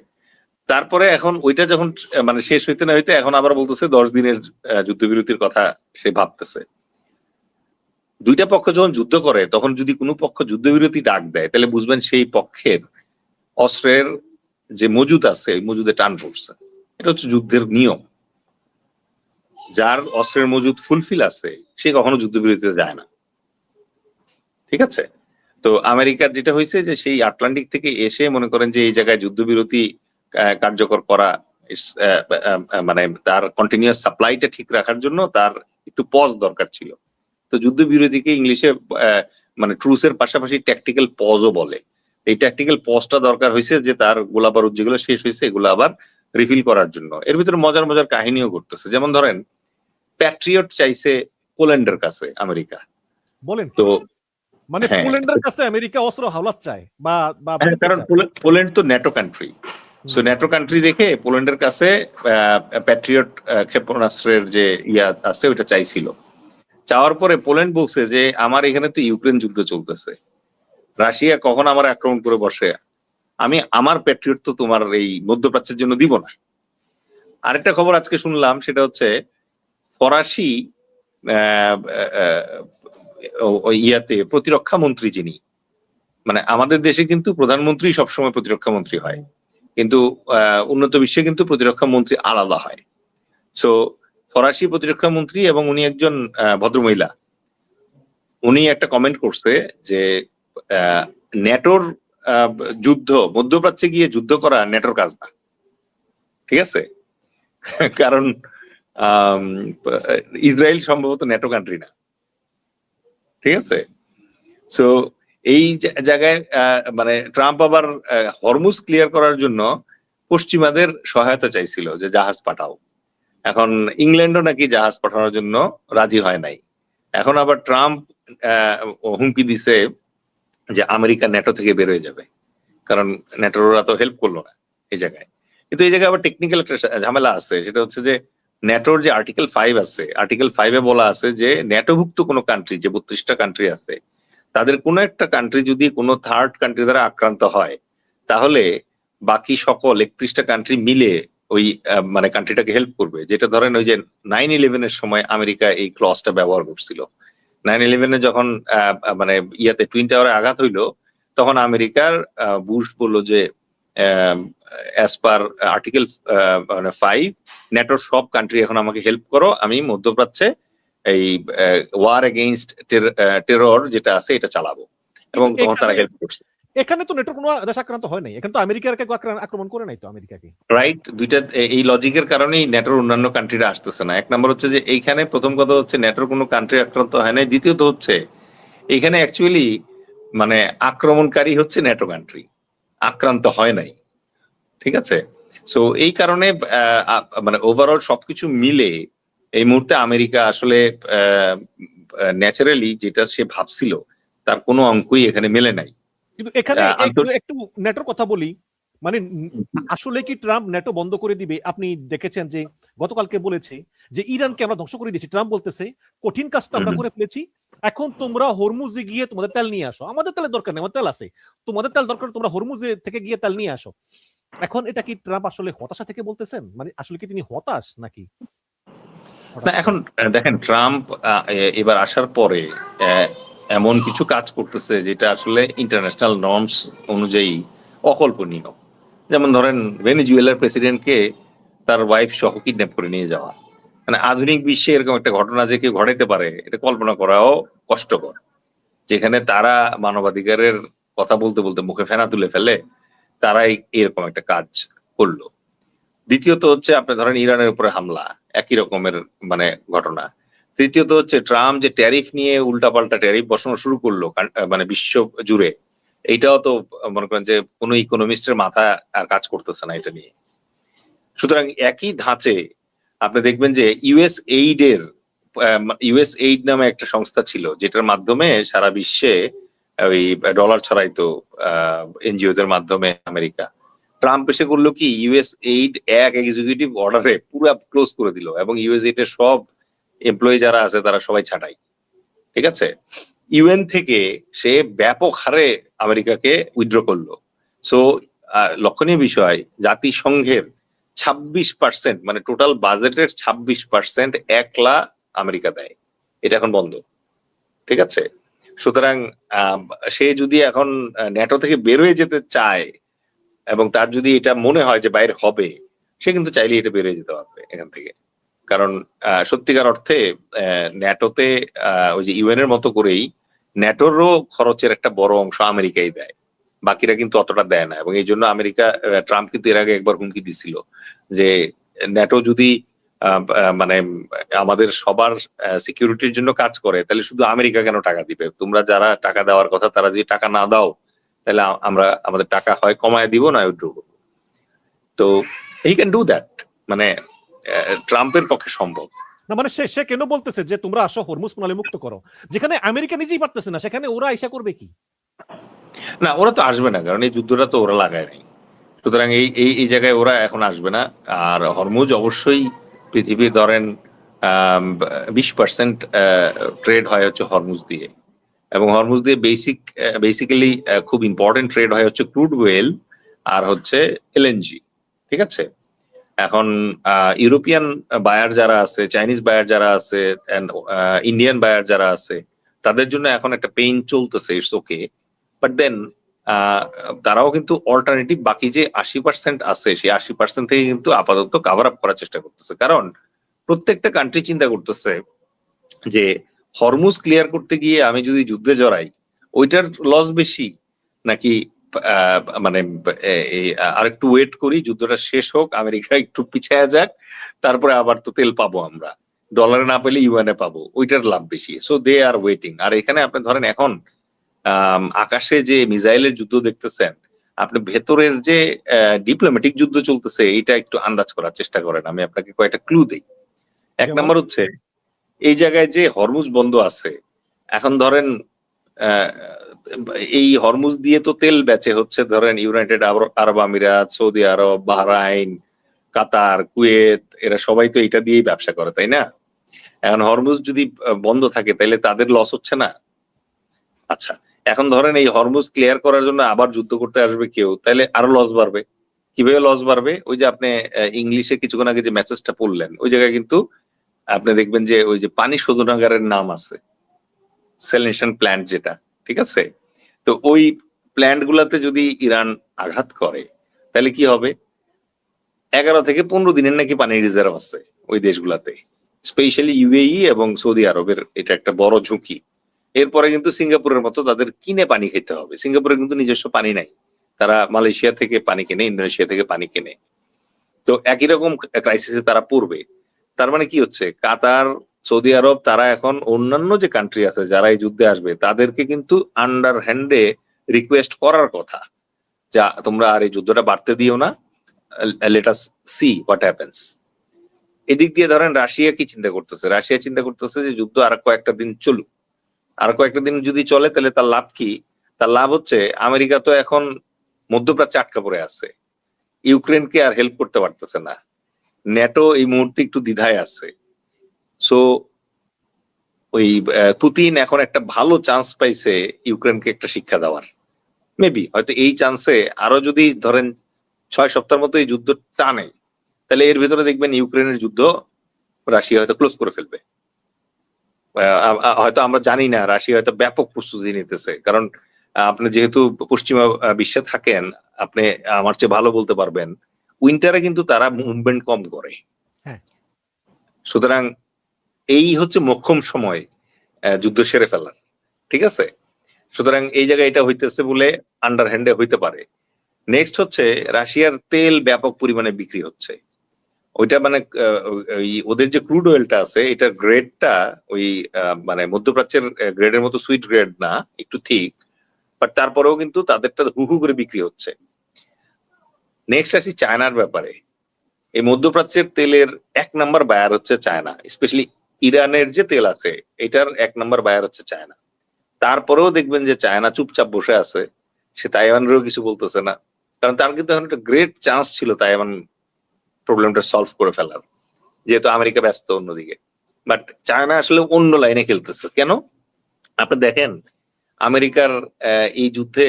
S2: তারপরে এখন ওইটা যখন মানে শেষ হইতে না হইতে এখন আবার বলতেছে 10 দিনের যুদ্ধবিরতির কথা সে ভাবতেছে। দুইটা পক্ষ যখন যুদ্ধ করে, তখন যদি কোনো পক্ষ যুদ্ধবিরতি ডাক দেয়, তাহলে বুঝবেন সেই পক্ষের অস্ত্রের যে মজুদ আছে, ওই মজুদে টান পড়ছে। এটা হচ্ছে যুদ্ধের নিয়ম। যার অস্ত্রের মজুদ ফুলফিল আছে, সে কখনো যুদ্ধবিরতিতে যায় না। ঠিক আছে, তো আমেরিকার যেটা হয়েছে যে সেই আটলান্টিক থেকে এসে মনে করেন যে এই জায়গায় যুদ্ধবিরতি কার্যকর করা, মানে তার কন্টিনিউয়াস সাপ্লাইটা ঠিক রাখার জন্য তার একটু পজ দরকার ছিল। তো যুদ্ধবিরতিকে ইংলিশে মানে ট্রুসের পাশাপাশি ট্যাকটিক্যাল পজও বলে। এই ট্যাকটিক্যাল পজটা দরকার হয়েছে যে তার গোলা বারুদ যেগুলো শেষ হয়েছে এগুলো আবার রিফিল করার জন্য। এর ভিতরে মজার মজার কাহিনীও ঘটতেছে। যেমন ধরেন, প্যাট্রিয়ট চাইছে পোল্যান্ডের কাছে আমেরিকা।
S1: বলেন
S2: তো
S1: মানে পোল্যান্ডের কাছে আমেরিকা অস্ত্র হাওলাত চায় বা
S2: কারণ পোল্যান্ড তো NATO country. So NATO country দেখে পোল্যান্ডের কাছে প্যাট্রিয়ট ক্ষেপণাস্ত্রের যে ইয়া আছে ওইটা চাইছিল। চাওয়ার পরে পোল্যান্ড বলছে যে আমার এখানে তো ইউক্রেন যুদ্ধ চলতেছে, রাশিয়া কখন আমার আক্রমণ করে বসে, আমি আমার প্যাট্রিয়ট তো তোমার এই মধ্যপ্রাচ্যের জন্য দিব না। আরেকটা খবর আজকে শুনলাম, সেটা হচ্ছে ফরাসি ইয়াতে প্রতিরক্ষা মন্ত্রী যিনি, মানে আমাদের দেশে কিন্তু প্রধানমন্ত্রী সবসময় প্রতিরক্ষা মন্ত্রী হয়, কিন্তু উন্নত বিশ্বে কিন্তু প্রতিরক্ষা মন্ত্রী আলাদা হয়। সো ফরাসি প্রতিরক্ষা মন্ত্রী, এবং উনি একজন ভদ্রমহিলা, উনি একটা কমেন্ট করছে যে ন্যাটোর যুদ্ধ, মধ্যপ্রাচ্যে গিয়ে যুদ্ধ করা ন্যাটোর কাজ না, ঠিক আছে? কারণ ইসরায়েল সম্ভবত ন্যাটো কান্ট্রি না, ঠিক আছে? সো এই জায়গায় মানে ট্রাম্প আবার হরমুজ ক্লিয়ার করার জন্য পশ্চিমাদের সহায়তা চাইছিল, যে জাহাজ পাঠাও। এখন ইংল্যান্ডও নাকি জাহাজ পাঠানোর জন্য রাজি হয় নাই। এখন আবার ট্রাম্প হুমকি দিছে যে আমেরিকা ন্যাটো থেকে বের হয়ে যাবে, কারণ ন্যাটোরা তো হেল্প করলো না এই জায়গায়। কিন্তু এই জায়গায় আবার টেকনিক্যাল একটা ঝামেলা আছে, সেটা হচ্ছে যে ন্যাটোর যে আর্টিকেল 5 আছে, আর্টিকেল 5-এ বলা আছে যে ন্যাটোভুক্ত কোনো কান্ট্রি, যে 32টা কান্ট্রি আছে, তাদের কোনো একটা কান্ট্রি যদি কোনো থার্ড কান্ট্রি দ্বারা আক্রান্ত হয়, তাহলে বাকি সকল 31টা কান্ট্রি মিলে ওই মানে কান্ট্রিটাকে হেল্প করবে। যেটা ধরেন ওই যে 9/11-এর সময় আমেরিকা এই ক্লজটা ব্যবহার করছিল। 9/11-এ যখন মানে ইয়াতে টুইন টাওয়ারে আঘাত হইলো, তখন আমেরিকার বুশ বললো যে অ্যাজ পার আর্টিকেল মানে 5, ন্যাটোর সব কান্ট্রি এখন আমাকে হেল্প করো, আমি মধ্যপ্রাচ্যে এই ওয়ার এগেইনস্ট টেরর যেটা আছে এটা চালাবো, এবং তখন তারা হেল্প করছে।
S1: এখানে তো নেটোর কোনো দেশ আক্রান্ত হয় নাই, এখানে তো আমেরিকাকে আক্রমণ করে নাই তো আমেরিকাকে,
S2: রাইট? দুইটা এই লজিকের কারণেই ন্যাটোর অন্যান্য কান্ট্রিরা আসতেছে না। এক নম্বর হচ্ছে যে এইখানে প্রথম কথা হচ্ছে ন্যাটোর কোনো কান্ট্রি আক্রান্ত হয় নাই, দ্বিতীয়ত হচ্ছে এখানে অ্যাকচুয়ালি মানে আক্রমণকারী হচ্ছে ন্যাটো কান্ট্রি, আক্রান্ত হয় নাই, ঠিক আছে? সো এই কারণে মানে ওভারঅল সবকিছু মিলে এই মুহূর্তে আমেরিকা আসলে ন্যাচারালি যেটা সে ভাবছিল তার কোনো অঙ্কই এখানে মেলে নাই।
S1: কিন্তু এখানে একটু নেটোর কথা বলি, মানে আসলে কি ট্রাম্প নেটো বন্ধ করে দিবে? আপনি দেখেছেন যে গতকালকে বলেছে যে ইরানকে আমরা ধ্বংস করে দিয়েছি, ট্রাম্প বলতেছে কঠিন কাজটা আমরা করে ফেলেছি, এখন তোমরা হরমুজে গিয়ে তোমাদের তেল নিয়ে আসো, আমাদের তেলের দরকার নেই, আমার তেল আছে, তোমাদের তেল দরকার, তোমরা হরমুজে থেকে গিয়ে তেল নিয়ে আসো। এখন এটা কি ট্রাম্প আসলে হতাশা থেকে বলতেছেন, মানে আসলে কি তিনি হতাশ নাকি?
S2: না, এখন দেখেন ট্রাম্প এবার আসার পরে এমন কিছু কাজ করতেছে যেটা আসলে ইন্টারন্যাশনাল নর্মস অনুযায়ী অকল্পনীয়। যেমন ধরেন ভেনেজুয়েলার প্রেসিডেন্টকে তার ওয়াইফ সহ কিডন্যাপ করে নিয়ে যাওয়া, মানে আধুনিক বিশ্বে এরকম একটা ঘটনা যে কেউ ঘটাইতে পারে এটা কল্পনা করাও কষ্টকর, যেখানে তারা মানবাধিকারের কথা বলতে বলতে মুখে ফেনা তুলে ফেলে, তারাই এরকম একটা কাজ করলো। দ্বিতীয়ত হচ্ছে আপনি ধরেন ইরানের উপরে হামলা, একই রকমের মানে ঘটনা। তৃতীয়ত হচ্ছে ট্রাম্প যে ট্যারিফ নিয়ে উল্টাপাল্টা ট্যারিফ বসানো শুরু করলো মানে বিশ্ব জুড়ে, এইটাও তো মনে করেন যে কোনো ইকোনমিস্টের মাথা আর কাজ করতেছে না এটা নিয়ে। সুতরাং একই ধাঁচে আপনি দেখবেন যে ইউএস এইড নামে একটা সংস্থা ছিল, যেটার মাধ্যমে সারা বিশ্বে ওই ডলার ছড়াইতো এনজিওদের মাধ্যমে আমেরিকা। ট্রাম্প এসে করলো কি, ইউএস এইড এক এক্সিকিউটিভ অর্ডারে পুরো ক্লোজ করে দিল, এবং ইউএস এইড এর সব এমপ্লয়ি যারা আছে তারা সবাই ছাঁটাই, ঠিক আছে? ইউএন থেকে সে ব্যাপক হারে আমেরিকাকে উইথড্র করলো। সো লক্ষণীয় বিষয়, জাতিসংঘের 26% মানে টোটাল বাজেটের 26% একলা আমেরিকা দেয়, এটা এখন বন্ধ, ঠিক আছে? সুতরাং সে যদি এখন ন্যাটো থেকে বের হয়ে যেতে চায়, এবং তার যদি এটা মনে হয় যে বাইরে হবে, সে কিন্তু চাইলে এটা বের হয়ে যেতে পারবে এখান থেকে। কারণ সত্যিকার অর্থে ন্যাটোতে ওই যে ইউএন এর মতো করেই ন্যাটোরও খরচের একটা বড় অংশ আমেরিকাই দেয়, বাকিরা কিন্তু অতটা দেয় না। এবং এই জন্য আমেরিকা, ট্রাম্প কিন্তু এর আগে একবার হুমকি দিছিল যে ন্যাটো যদি মানে আমাদের সবার সিকিউরিটির জন্য কাজ করে, তাহলে শুধু আমেরিকা কেন টাকা দিবে? তোমরা যারা টাকা দেওয়ার কথা তারা যদি টাকা না দাও, তাহলে আমরা আমাদের টাকা হয় কমায় দিব না উইথড্র করবো। তো হি ক্যান ডু দ্যাট, মানে ট্রাম্পের পক্ষে সম্ভব
S1: না। মানে সে কেন বলতেছে যে তোমরা আসো হরমুজ প্রণালী মুক্ত করো, যেখানে আমেরিকা নিজেই পারতেছে না, সেখানে ওরা আইসা করবে কি?
S2: না, ওরা তো আসবে না, কারণ এই যুদ্ধটা তো ওরা লাগায় নাই। সুতরাং এই জায়গায় ওরা এখন আসবে না। আর হরমুজ অবশ্যই পৃথিবীর ধরেন 20% ট্রেড হয় হচ্ছে হরমুজ দিয়ে, এবং হরমুজ দিয়ে বেসিক্যালি খুব ইম্পর্টেন্ট ট্রেড হয় হচ্ছে ক্রুড ওয়েল আর হচ্ছে এলএনজি, ঠিক আছে? এখন ইউরোপিয়ান বায়ার যারা আছে, চাইনিজ বায়ার যারা আছে, ইন্ডিয়ান বায়ার যারা আছে, তাদের জন্য এখন একটা পেইন চলতেছে, ইটস ওকে, বাট দেন তারাও কিন্তু অল্টারনেটিভ বাকি যে 80% আছে সেই 80% থেকে কিন্তু আপাতত কাভার আপ করার চেষ্টা করতেছে, কারণ প্রত্যেকটা কান্ট্রি চিন্তা করতেছে যে হরমুজ ক্লিয়ার করতে গিয়ে আমি যদি যুদ্ধে জড়াই ওইটার লস বেশি, নাকি মানে এই আরেকটু ওয়েট করি, যুদ্ধটা শেষ হোক, আমেরিকা একটু পিছায়া যাক, তারপরে আবার তো তেল পাবো আমরা, ডলারে না পেলে ইউএনএ পাবো, ওইটার লাভ বেশি। So they R waiting. আর এখানে আপনি ধরেন এখন আকাশে যে মিসাইলের যুদ্ধ দেখতেছেন, আপনি ভেতরের যে ডিপ্লোম্যাটিক যুদ্ধ চলতেছে এটা একটু আন্দাজ করার চেষ্টা করেন। আমি আপনাকে কয়েকটা ক্লু দিই। এক
S1: যেমন?
S2: নম্বর হচ্ছে এই জায়গায় যে হরমুজ বন্ধ আছে, এখন ধরেন এই হরমুজ দিয়ে তো তেল বেচে হচ্ছে ধরেন ইউনাইটেড আরব আমিরাত, সৌদি আরব, বাহরাইন, কাতার, কুয়েত, এরা সবাই তো এটা দিয়েই ব্যবসা করে, তাই না? এখন হরমুজ যদি বন্ধ থাকে তাহলে তাদের লস হচ্ছে না? আচ্ছা, এখন ধরেন এই হরমুজ ক্লিয়ার করার জন্য আবার যুদ্ধ করতে আসবে কেউ, তাহলে আরো লস বাড়বে। কিভাবে লস বাড়বে? ওই যে আপনি ইংলিশে কিছুক্ষণ আগে যে মেসেজটা পড়লেন, ওই জায়গায় কিন্তু আপনি দেখবেন যে ওই যে পানি শোধনাগারের নাম আছে, স্যালিনেশন প্ল্যান্ট যেটা, ঠিক আছে? তো ওই প্ল্যান্ট গুলাতে যদি ইরান আঘাত করে তাহলে কি হবে? 11 থেকে 15 দিনের নাকি পানির রিজার্ভ আছে ওই দেশগুলাতে, স্পেশালি ইউএই এবং সৌদি আরবের এটা একটা বড় ঝুঁকি। এরপরে কিন্তু সিঙ্গাপুরের মতো তাদের কিনে পানি খেতে হবে। সিঙ্গাপুরের কিন্তু নিজস্ব পানি নাই, তারা মালয়েশিয়া থেকে পানি কেনে, ইন্দোনেশিয়া থেকে পানি কেনে। তো একই রকম ক্রাইসিসে তারা পড়বে। তার মানে কি হচ্ছে, কাতার, সৌদি আরব, তারা এখন অন্যান্য যে কান্ট্রি আছে যারা এই যুদ্ধে আসবে তাদেরকে কিন্তু আন্ডার হ্যান্ডে রিকোয়েস্ট করার কথা, যা তোমরা আর এই যুদ্ধটা বাড়তে দিও না, let us see what happens. এদিক দিয়ে ধরেন রাশিয়া কি চিন্তা করতেছে? রাশিয়া চিন্তা করতেছে যে যুদ্ধ আর কয়েকটা দিন চলুক, আর কয়েকটা দিন যদি চলে তাহলে তার লাভ কি? তার লাভ হচ্ছে আমেরিকা তো এখন মধ্যপ্রাচ্যে আটকা পড়ে আছে, ইউক্রেনকে আর হেল্প করতে পারতেছে না, ন্যাটো এই মুহূর্তে একটু দ্বিধায় আছে। সো ওই পুতিন এখন একটা ভালো চান্স পাইছে ইউক্রেনকে একটা শিক্ষা দেওয়ার। মেবি হয়তো এই চান্সে আরো যদি ধরেন 6 সপ্তাহের মতো এই যুদ্ধ টানে, তাহলে এর ভিতরে দেখবেন ইউক্রেনের যুদ্ধ রাশিয়া হয়তো ক্লোজ করে ফেলবে। হয়তো আমরা জানি না, রাশিয়া হয়তো ব্যাপক প্রস্তুতি নিতেছে, কারণ আপনি যেহেতু পশ্চিমা বিশ্বে থাকেন, আপনি আমার চেয়ে ভালো বলতে পারবেন, উইন্টারে কিন্তু তারা মুভমেন্ট কম করে।
S1: হ্যাঁ।
S2: সুতরাং এই হচ্ছে মোক্ষম সময় যুদ্ধ সেরে ফেলার, ঠিক আছে? সুতরাং এই জায়গায় এটা হইতেছে বলে আন্ডার হ্যান্ডে হইতে পারে। নেক্সট হচ্ছে রাশিয়ার তেল ব্যাপক পরিমাণে বিক্রি হচ্ছে। ওইটা মানে ওদের যে ক্রুড অয়েলটা আছে এটার গ্রেডটা ওই মানে মধ্যপ্রাচ্যের গ্রেডের মতো সুইট গ্রেড না, একটু ঠিক, বাট তারপরেও কিন্তু তাদেরটা হু হু করে বিক্রি হচ্ছে। নেক্সট আসি চায়নার ব্যাপারে। এই মধ্যপ্রাচ্যের তেলের 1 নাম্বার বায়ার হচ্ছে চায়না, স্পেশালি ইরানের যে তেল আছে এটার 1 নাম্বার বায়ার হচ্ছে চায়না। তারপরেও দেখবেন যে চায়না চুপচাপ বসে আছে, সে তাইওয়ানেরও কিছু বলতেছে না, কারণ তার কিন্তু এখন একটা গ্রেট চান্স ছিল তাইওয়ান প্রবলেমটা সলভ করে ফেলার, যেহেতু আমেরিকা ব্যস্ত অন্যদিকে। বাট চায়না আসলে অন্য লাইনে খেলতেছে। কেন? আপনি দেখেন আমেরিকার এই যুদ্ধে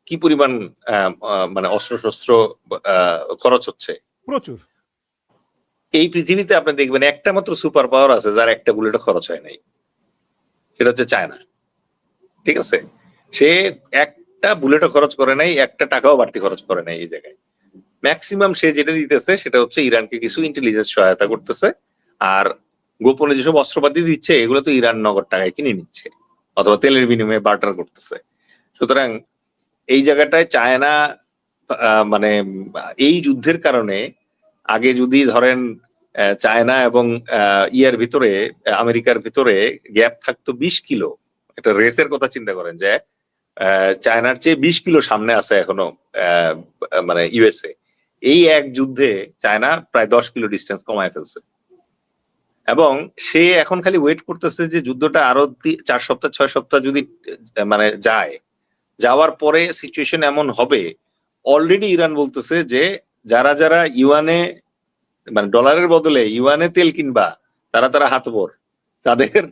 S2: কি পরিমাণ মানে অস্ত্র খরচ হচ্ছে,
S1: প্রচুর।
S2: এই পৃথিবীতে আপনি দেখবেন একটা মাত্র সুপার পাওয়ার আছে যার একটা বুলেটও খরচ হয় নাই, সেটা হচ্ছে চায়না, ঠিক আছে? সে একটা বুলেটও খরচ করে নাই, একটা টাকাও বাড়তি খরচ করে নাই। এই জায়গায় ম্যাক্সিমাম সে যেটা দিতেছে সেটা হচ্ছে ইরানকে কিছু ইন্টেলিজেন্স সহায়তা করতেছে, আর গোপনে যেসব অস্ত্রপাতি দিচ্ছে এগুলো তো ইরান নগদ টাকায় কিনে নিচ্ছে অথবা তেলের বিনিময়ে বার্টার করতেছে। সুতরাং এই জায়গাটায় চায়না মানে এই যুদ্ধের কারণে, আগে যদি ধরেন চায়না এবং ইয়ার ভিতরে, আমেরিকার ভিতরে গ্যাপ থাকতো 20 কিলো, একটা রেসের কথা চিন্তা করেন যে চায়নার চেয়ে 20 কিলো সামনে আছে এখনো মানে ইউএসএ, এই এক যুদ্ধে চায়না প্রায় 10 কিলো ডিস্টেন্স কমায় ফেলছে, এবং সে এখন খালি ওয়েট করতেছে যে যুদ্ধটা আরো 4 সপ্তাহ 6 সপ্তাহ যদি মানে যায়, যাওয়ার পরে সিচুয়েশন এমন হবে, অলরেডি ইরান বলতেছে যে যারা যারা ইউয়ানে মানে ডলারের বদলে ইউয়ানে তেল কিনবা তারা হাতবর, তাদের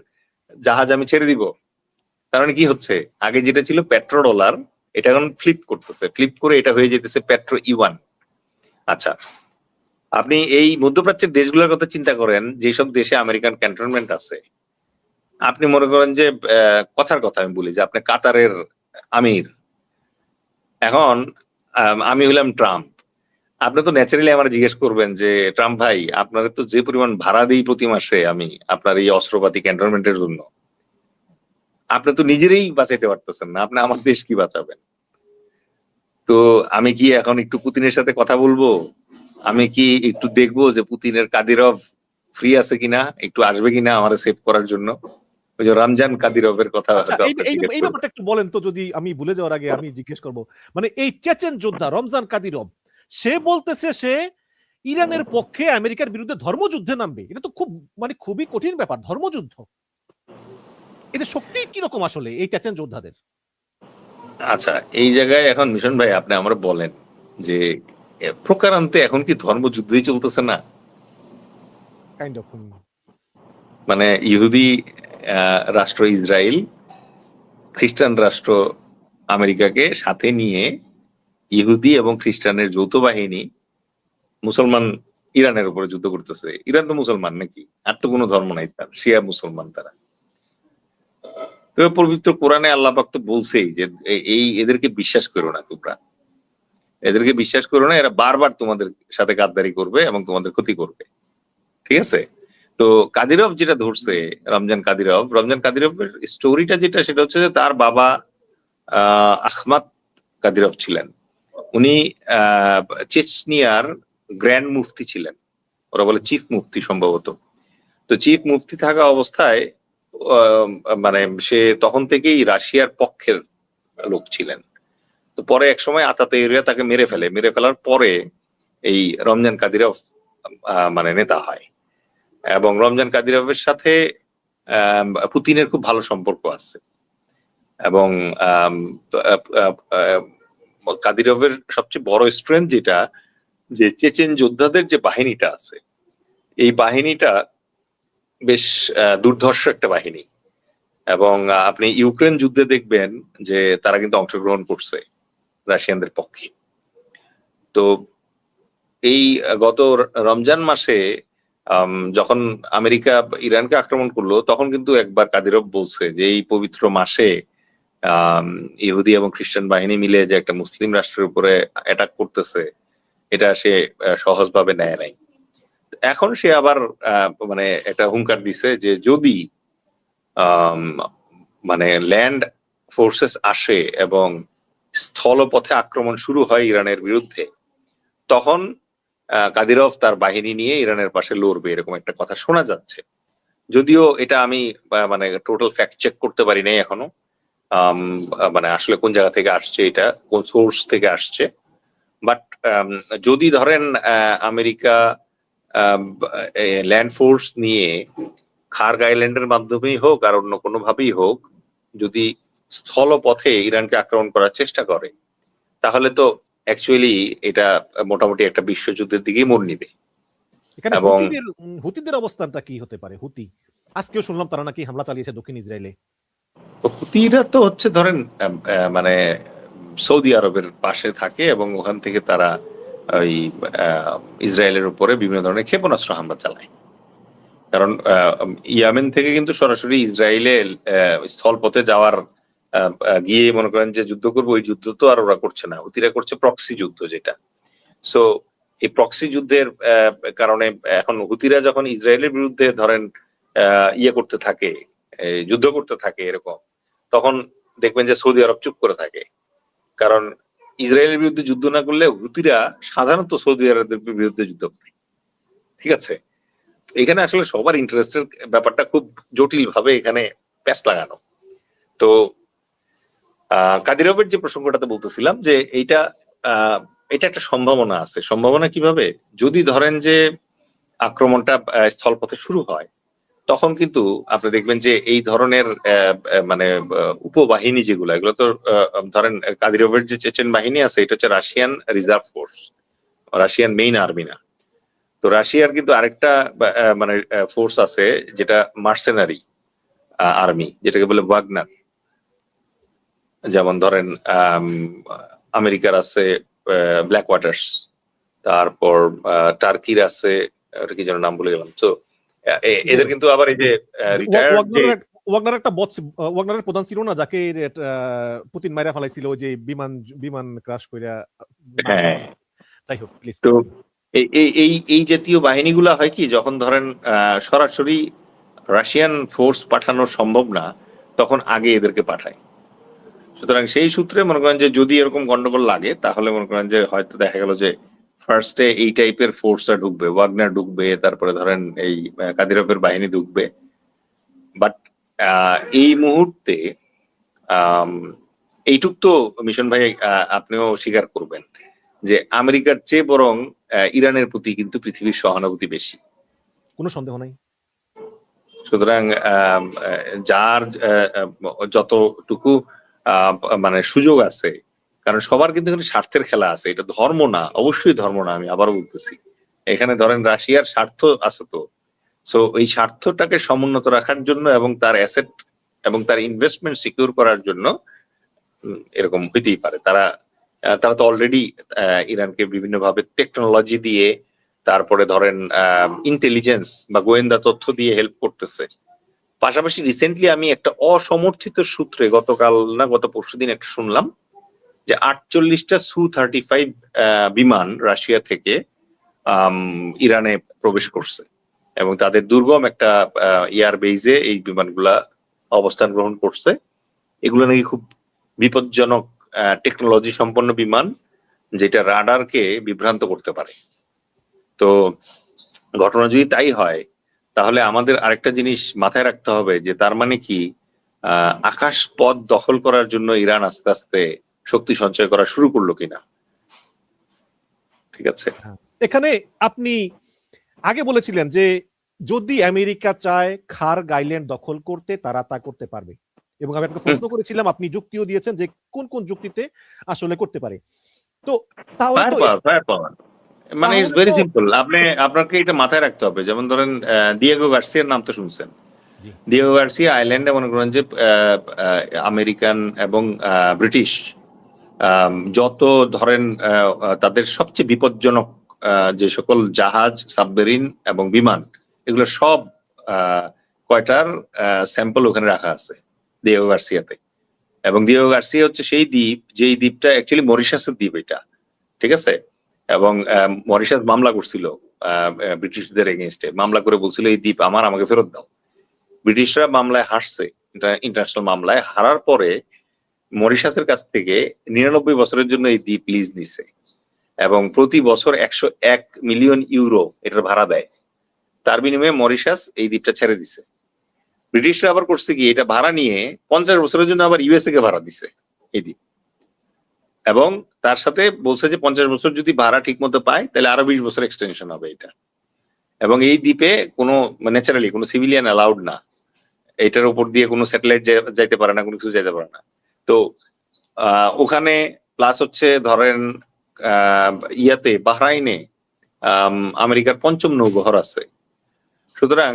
S2: জাহাজ আমি ছেড়ে দিব। তার মানে কি হচ্ছে, আগে যেটা ছিল পেট্রো ডলার, এটা এখন ফ্লিপ করতেছে, ফ্লিপ করে এটা হয়ে যেতেছে পেট্রো ইউয়ান। আচ্ছা, আপনি এই মধ্যপ্রাচ্যের দেশগুলোর কথা চিন্তা করেন, যেসব দেশে আমেরিকান ক্যান্টনমেন্ট আছে, আপনি মনে করেন যে কথার কথা আমি বলি যে আপনি কাতারের আমির, এখন আমি হলাম ট্রাম্প, আপনি তো ন্যাচারালি আমার জিজ্ঞেস করবেন যে ট্রাম্প ভাই, আপনার তো যে পরিমাণ ভাড়া দিই প্রতি মাসে আমি আপনার এই অস্ত্রপাতি ক্যান্টনমেন্টের জন্য, আপনি তো নিজেরই বাঁচাইতে পারতেছেন না, আপনি আমার দেশ কি বাঁচাবেন? তো আমি কি এখন একটু পুতিনের সাথে কথা বলবো? আমি কি একটু দেখবো যে পুতিনের কাদিরভ ফ্রি আছে কিনা, একটু আসবে কিনা আমার সেভ করার জন্য? ওই যে রমজান কাদিরভের কথা
S1: আচ্ছা,
S2: হয়তো
S1: এই
S2: আপনি
S1: এই
S2: জিজ্ঞেস
S1: এই
S2: করবেন।
S1: ব্যাপারটা একটু বলেন তো, যদি আমি ভুলে যাওয়ার আগে আমি জিজ্ঞেস করব। মানে এই চেচেন যোদ্ধা রমজান কাদিরভ, সে বলতেছে সে ইরানের পক্ষে আমেরিকার বিরুদ্ধে ধর্মযুদ্ধে নামবে। এটা তো খুবই কঠিন ব্যাপার, ধর্মযুদ্ধ। এদের শক্তি কিরকম আসলে এই চেচেন যোদ্ধাদের?
S2: আচ্ছা, এই জায়গায় এখন মিশন ভাই আপনি আমার বলেন যে প্রকারান্তে এখন কি ধর্মযুদ্ধই চলতেছে না?
S1: Kind of.
S2: মানে ইহুদি রাষ্ট্র ইসরায়েল, খ্রিস্টান রাষ্ট্র আমেরিকাকে সাথে নিয়ে ইহুদি এবং খ্রিস্টানের যৌথ বাহিনী মুসলমান ইরানের উপরে যুদ্ধ করতেছে। ইরান তো মুসলমান নাকি? আর তো কোনো ধর্ম নাই তার, শিয়া মুসলমান তারা। তবে পবিত্র কোরআনে আল্লাহ পাক তো বলছেই যে এই এদেরকে বিশ্বাস করো না তোমরা, এদেরকে বিশ্বাস করো না, এরা বারবার তোমাদের সাথে গাদ্দারি করবে এবং তোমাদের ক্ষতি করবে। ঠিক আছে? তো কাদিরভ যেটা ধরছে, রমজান কাদিরভের স্টোরিটা যেটা, সেটা হচ্ছে যে তার বাবা আহমাদ কাদিরভ ছিলেন। উনি চেচনিয়ার গ্র্যান্ড মুফতি ছিলেন, ওরা বলে চিফ মুফতি সম্ভবত। তো চিফ মুফতি থাকা অবস্থায় মানে সে তখন থেকেই রাশিয়ার পক্ষের লোক ছিলেন। তো পরে এক সময় আতাতুর্ক তাকে মেরে ফেলার পরে এই রমজান কাদিরভ মানে নেতা হয়। এবং রমজান কাদিরভের সাথে পুতিনের খুব ভালো সম্পর্ক আছে। এবং কাদিরভের সবচেয়ে বড় স্ট্রেংথ যেটা, যে চেচেন যোদ্ধাদের যে বাহিনীটা আছে, এই বাহিনীটা বেশ দুর্ধর্ষ একটা বাহিনী। এবং আপনি ইউক্রেন যুদ্ধে দেখবেন যে তারা কিন্তু অংশগ্রহণ করছে রাশিয়ানদের পক্ষে। তো এই গত রমজান মাসে যখন আমেরিকা ইরানকে আক্রমণ করলো, তখন কিন্তু একবার কাদিরভ বলছে যে এই পবিত্র মাসে ইহুদি এবং খ্রিস্টান বাহিনী মিলে যে একটা মুসলিম রাষ্ট্রের উপরে অ্যাটাক করতেছে, এটা সে সহজভাবে নেয় নাই। এখন সে আবার মানে একটা হুঙ্কার দিছে যে যদি মানে ল্যান্ড ফোর্সেস আসে এবং স্থলপথে আক্রমণ শুরু হয় ইরানের বিরুদ্ধে, তখন কাদিরভ তার বাহিনী নিয়ে ইরানের পাশে লড়বে, এরকম একটা কথা শোনা যাচ্ছে। যদিও এটা আমি মানে টোটাল ফ্যাক্ট চেক করতে পারি নাই এখনো, মানে আসলে কোন জায়গা থেকে আসছে, এটা কোন সোর্স থেকে আসছে। বাট যদি ধরেন আমেরিকা ল্যান্ড ফোর্স নিয়ে খার্গ আইল্যান্ডের মাধ্যমেই হোক আর অন্য কোনো ভাবেই হোক, যদি স্থলপথে ইরানকে আক্রমণ করার চেষ্টা করে, তাহলে তো অ্যাকচুয়ালি এটা মোটামুটি একটা বিশ্বযুদ্ধের দিকেই মোড় নিবে।
S1: এখানে
S2: এবং
S1: হুতিদের অবস্থানটা কি হতে পারে? হুতি আজকেও শুনলাম তারা নাকি হামলা চালিয়েছে দক্ষিণ ইসরায়েলে।
S2: হুতিরা তো হচ্ছে ধরেন মানে সৌদি আরবের পাশে থাকে এবং ওখান থেকে তারা ওই ইসরায়েলের উপরে বিভিন্ন ধরনের ক্ষেপণাস্ত্র হামলা চালায়। কারণ ইয়ামেন থেকে কিন্তু সরাসরি ইসরায়েলে স্থলপথে যাওয়ার গিয়ে মনে করেন যে যুদ্ধ করবো, ওই যুদ্ধ তো আর ওরা করছে না, হুতিরা করছে প্রক্সি যুদ্ধ যেটা। সো এই প্রক্সি যুদ্ধের কারণে এখন হুতিরা যখন ইসরায়েলের বিরুদ্ধে ধরেন ইয়ে করতে থাকে, যুদ্ধ করতে থাকে এরকম, তখন দেখবেন যে সৌদি আরব চুপ করে থাকে। কারণ ইসরায়েলের বিরুদ্ধে যুদ্ধ না করলে হুতিরা সাধারণত সৌদি আরবের বিরুদ্ধে যুদ্ধ করে। ঠিক আছে? এখানে আসলে সবার ইন্টারেস্টের ব্যাপারটা খুব জটিল ভাবে এখানে প্যাচ লাগানো। তো কাদিরভের যে প্রসঙ্গটাতে বলতেছিলাম যে এটা একটা সম্ভাবনা আছে। সম্ভাবনা কিভাবে? যদি ধরেন যে আক্রমণটা স্থলপথে শুরু হয়, তখন কিন্তু আপনি দেখবেন যে এই ধরনের মানে উপবাহিনী যেগুলো, এগুলো তো ধরেন কাদিরভের যে চেচেন বাহিনী আছে, এটা হচ্ছে Russian reserve force, Russian main army না। তো রাশিয়ার কিন্তু আরেকটা মানে ফোর্স আছে যেটা মার্সেনারি আর্মি, যেটাকে বলে ওয়াগনার। যেমন ধরেন আমেরিকার আছে ব্ল্যাক ওয়াটার্স, তারপর টার্কির আছে, কি যেন নাম বলে গেলাম। তো এদের কিন্তু আবার এই যে রিটায়ার্ড যে
S1: ওয়াগনার একটা বস, ওয়াগনারের প্রধান ছিল না, যাকে পুতিন মাইরা ফেলাইছিল, ওই যে বিমান বিমান ক্রাশ কইরা।
S2: হ্যাঁ,
S1: যাই হোক, প্লিজ।
S2: তো এই জাতীয় বাহিনীগুলা হয় কি, যখন ধরেন সরাসরি রাশিয়ান ফোর্স পাঠানো সম্ভব না, তখন আগে এদেরকে পাঠায়। সুতরাং সেই সূত্রে মনে করেন যে যদি এরকম গন্ডগোল লাগে, তাহলে মনে করেন যে হয়তো দেখা গেল যে ফার্স্টে এই টাইপের ফোর্সটা ঢুকবে, ওয়াগনার ঢুকবে, তারপরে ধরেন এই কাদিরভের বাহিনী ঢুকবে। বাট এই মুহূর্তে এইটুক তো মিশন ভাই আপনিও স্বীকার করবেন যে আমেরিকার চেয়ে বরং ইরানের প্রতি কিন্তু পৃথিবীর সহানুভূতি বেশি,
S1: কোনো সন্দেহ নাই।
S2: সুতরাং যার যতটুকু মানে সুযোগ আছে, কারণ সবার কিন্তু এখানে স্বার্থের খেলা আছে, এটা ধর্ম না, অবশ্যই ধর্ম না, আমি আবারও বলতেছি। এখানে ধরেন রাশিয়ার স্বার্থ আছে, তো সো এই স্বার্থটাকে সমুন্নত রাখার জন্য এবং তার অ্যাসেট এবং তার ইনভেস্টমেন্ট সিকিউর করার জন্য এরকম হইতেই পারে। তারা তো অলরেডি ইরানকে বিভিন্নভাবে টেকনোলজি দিয়ে, তারপরে ধরেন ইন্টেলিজেন্স বা গোয়েন্দা তথ্য দিয়ে হেল্প করতেছে। পাশাপাশি রিসেন্টলি আমি একটা অসমর্থিত সূত্রে গতকাল না গত পরশুদিন একটা শুনলাম যে 48টা Su-35 বিমান রাশিয়া থেকে ইরানে প্রবেশ করছে এবং তাদের দুর্গম একটা এয়ার বেইজে এই বিমানগুলা অবস্থান গ্রহণ করছে। এগুলো নাকি খুব বিপজ্জনক টেকনোলজি সম্পন্ন বিমান, যেটা রাডারকে বিভ্রান্ত করতে পারে। তো ঘটনা যদি তাই হয়, তাহলে আমাদের আরেকটা জিনিস মাথায় রাখতে হবে যে তার মানে কি আকাশ পথ দখল করার জন্য ইরান আস্তে আস্তে শক্তি সঞ্চয় করা শুরু করলো কিনা। ঠিক আছে,
S1: এখানে আপনি আগে বলেছিলেন যে যদি আমেরিকা চায় খার্গ আইল্যান্ড দখল করতে, তারা তা করতে পারবে, এবং আমি আপনাকে প্রশ্ন করেছিলাম, আপনি যুক্তিও দিয়েছেন যে কোন কোন যুক্তিতে আসলে করতে পারে। তো তাহলে তো
S2: মানে ইটস ভেরি সিম্পল। আপনাকে এটা মাথায় রাখতে হবে। যেমন ধরেন দিয়েগো গার্সিয়ার নাম তো শুনছেন। দিয়েগো গার্সিয়া আইল্যান্ডে মনে করেন যে আমেরিকান এবং ব্রিটিশ যত ধরেন তাদের সবচেয়ে বিপজ্জনক যে সকল জাহাজ, সাবমেরিন এবং বিমান, এগুলো সব কয়টার স্যাম্পল ওখানে রাখা আছে দিয়েগো গার্সিয়াতে। এবং দিয়েগো গার্সিয়া হচ্ছে সেই দ্বীপ, যেই দ্বীপটা অ্যাকচুয়ালি মরিশাসের দ্বীপ এটা, ঠিক আছে। এবং মরিশাস মামলা করছিল ব্রিটিশদের এগেইনস্টে, মামলা করে বলছিল এই দ্বীপ আমার, আমাকে ফেরত দাও। ব্রিটিশরা মামলায় হারছে, ইন্টারন্যাশনাল মামলায় হারার পরে মরিশাসের কাছ থেকে 99 বছরের জন্য এই দ্বীপ লিজ নিছে এবং প্রতি বছর 101 মিলিয়ন ইউরো এটার ভাড়া দেয়। তার বিনিময়ে মরিশাস এই দ্বীপটা ছেড়ে দিছে। ব্রিটিশরা আবার করছে কি, এটা ভাড়া নিয়ে 50 বছরের জন্য আবার ইউএসএ কে ভাড়া দিছে এই দ্বীপ, এবং তার সাথে বলছে যে 50 বছর যদি ভাড়া ঠিক মতো পায় তাহলে আরো 20 বছর এক্সটেনশন হবে এটা। এবং এই দ্বীপে কোনো ন্যাচারালি কোনো সিভিলিয়ান অ্যালাউড না, এটার উপর দিয়ে কোনো স্যাটেলাইট যাইতে পারে না, কোনো কিছু যাইতে পারে না। তো ওখানে প্লাস হচ্ছে ধরেন ইয়াতে বাহরাইনে আমেরিকার 5ম নৌবহর আছে। সুতরাং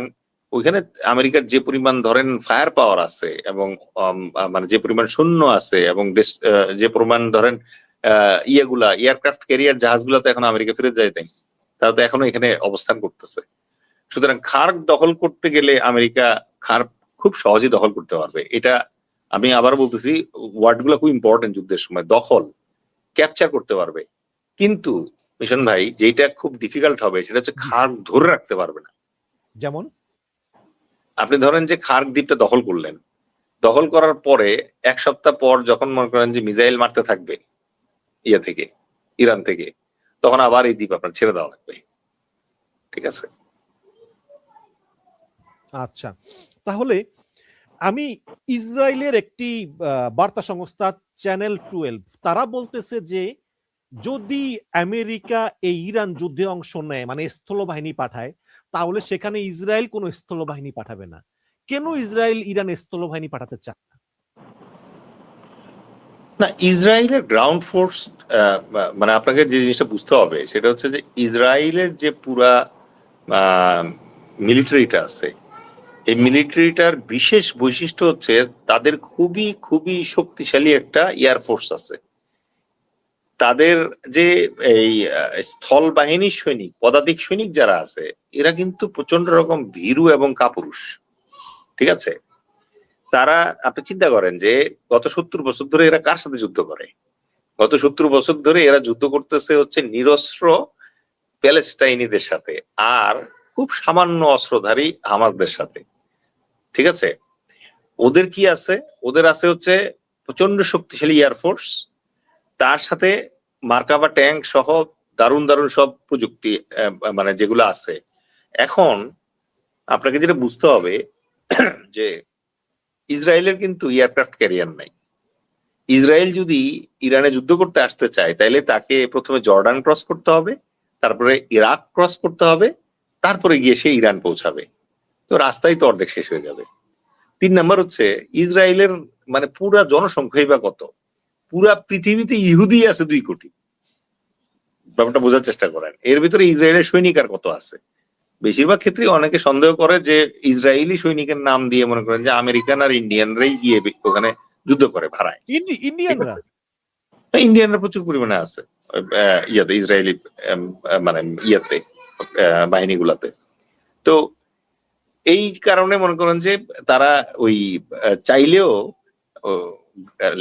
S2: ওইখানে আমেরিকার যে পরিমাণ ধরেন ফায়ার পাওয়ার আছে এবং মানে যে পরিমাণ সৈন্য আছে এবং যে পরিমাণ ধরেন ইয়েগুলা এয়ারক্রাফট ক্যারিয়ার জাহাজগুলা তো এখন আমেরিকা ফিরে যায় নাই, তারা তো এখনো এখানে অবস্থান করতেছে। সুতরাং খার্গ দখল করতে গেলে আমেরিকা খার্গ খুব সহজেই দখল করতে পারবে। এটা আমি আবার বলতেছি, ওয়ার্ডগুলো খুব ইম্পর্টেন্ট যুদ্ধের সময়, দখল ক্যাপচার করতে পারবে। কিন্তু মিশন ভাই, যেটা খুব ডিফিকাল্ট হবে সেটা হচ্ছে খার্গ ধরে রাখতে পারবে না।
S1: যেমন
S2: আপনি ধরেন যে খার্গ দ্বীপটা দখল করলেন, দখল করার পরে 1 সপ্তাহ পর যখন মনে করেন যে মিসাইল মারতে থাকবে ইয়া থেকে, ইরান থেকে, তখন আবার এই দ্বীপ আপনার ছেড়ে দেওয়া লাগবে। ঠিক আছে,
S1: আচ্ছা, তাহলে আমি ইসরায়েলের একটি বার্তা সংস্থা চ্যানেল 12 তারা বলতেছে যে যদি আমেরিকা এই ইরান যুদ্ধে অংশ নেয়, মানে স্থলবাহিনী পাঠায়, তাহলে সেখানে ইসরায়েল কোনো স্থলবাহিনী পাঠাবে না। কেন ইসরায়েল ইরান স্থলবাহিনী পাঠাতে চায়
S2: না? ইসরায়েলের গ্রাউন্ড ফোর্স, মানে আপনাকে যে জিনিসটা বুঝতে হবে সেটা হচ্ছে যে ইসরায়েলের যে পুরা মিলিটারিটা আছে, এই মিলিটারিটার বিশেষ বৈশিষ্ট্য হচ্ছে তাদের খুবই খুবই শক্তিশালী একটা এয়ারফোর্স আছে। তাদের যে এই স্থল বাহিনীর সৈনিক, পদাতিক সৈনিক যারা আছে, এরা কিন্তু প্রচন্ড রকম ভীরু এবং কাপুরুষ। ঠিক আছে, তারা, আপনি চিন্তা করেন যে গত 70 বছর ধরে এরা কার সাথে যুদ্ধ করে? গত 70 বছর ধরে এরা যুদ্ধ করতেছে হচ্ছে নিরস্ত্র প্যালেস্টাইনিদের সাথে, আর খুব সামান্য অস্ত্রধারী হামাসদের সাথে। ঠিক আছে, ওদের কি আছে? ওদের আছে হচ্ছে প্রচন্ড শক্তিশালী এয়ারফোর্স, তার সাথে মার্কাভা ট্যাঙ্ক সহ দারুণ দারুণ সব প্রযুক্তি, মানে যেগুলো আছে। এখন আপনাকে যেটা বুঝতে হবে যে ইসরায়েলের কিন্তু এয়ারক্রাফট ক্যারিয়ার নাই। ইসরায়েল যদি ইরানে যুদ্ধ করতে আসতে চায়, তাহলে তাকে প্রথমে জর্ডান ক্রস করতে হবে, তারপরে ইরাক ক্রস করতে হবে, তারপরে গিয়ে সে ইরান পৌঁছাবে। তো রাস্তায় তো অর্ধেক শেষ হয়ে যাবে। 3 নাম্বার হচ্ছে ইসরায়েলের মানে পুরা জনসংখ্যাই বা কত? পুরা পৃথিবীতে ইহুদি আছে 2 কোটি। ব্যাপারটা বোঝার চেষ্টা করেন। এর ভিতরে ইসরায়েলের সৈনিক আর কত আছে? বেশিরভাগ ক্ষেত্রে অনেকে সন্দেহ করে যে ইসরায়েলি সৈনিকের নাম দিয়ে মনে করেন যে আমেরিকান আর ইন্ডিয়ানরাই গিয়ে ওখানে যুদ্ধ করে ভাড়ায়।
S1: ইন্ডিয়ানরা,
S2: ইন্ডিয়ানরা প্রচুর পরিমাণে আছে ইয়াতে, ইসরায়েলি মানে ইয়াতে, বাহিনীগুলাতে। তো এই কারণে মনে করেন যে তারা ওই চাইলেও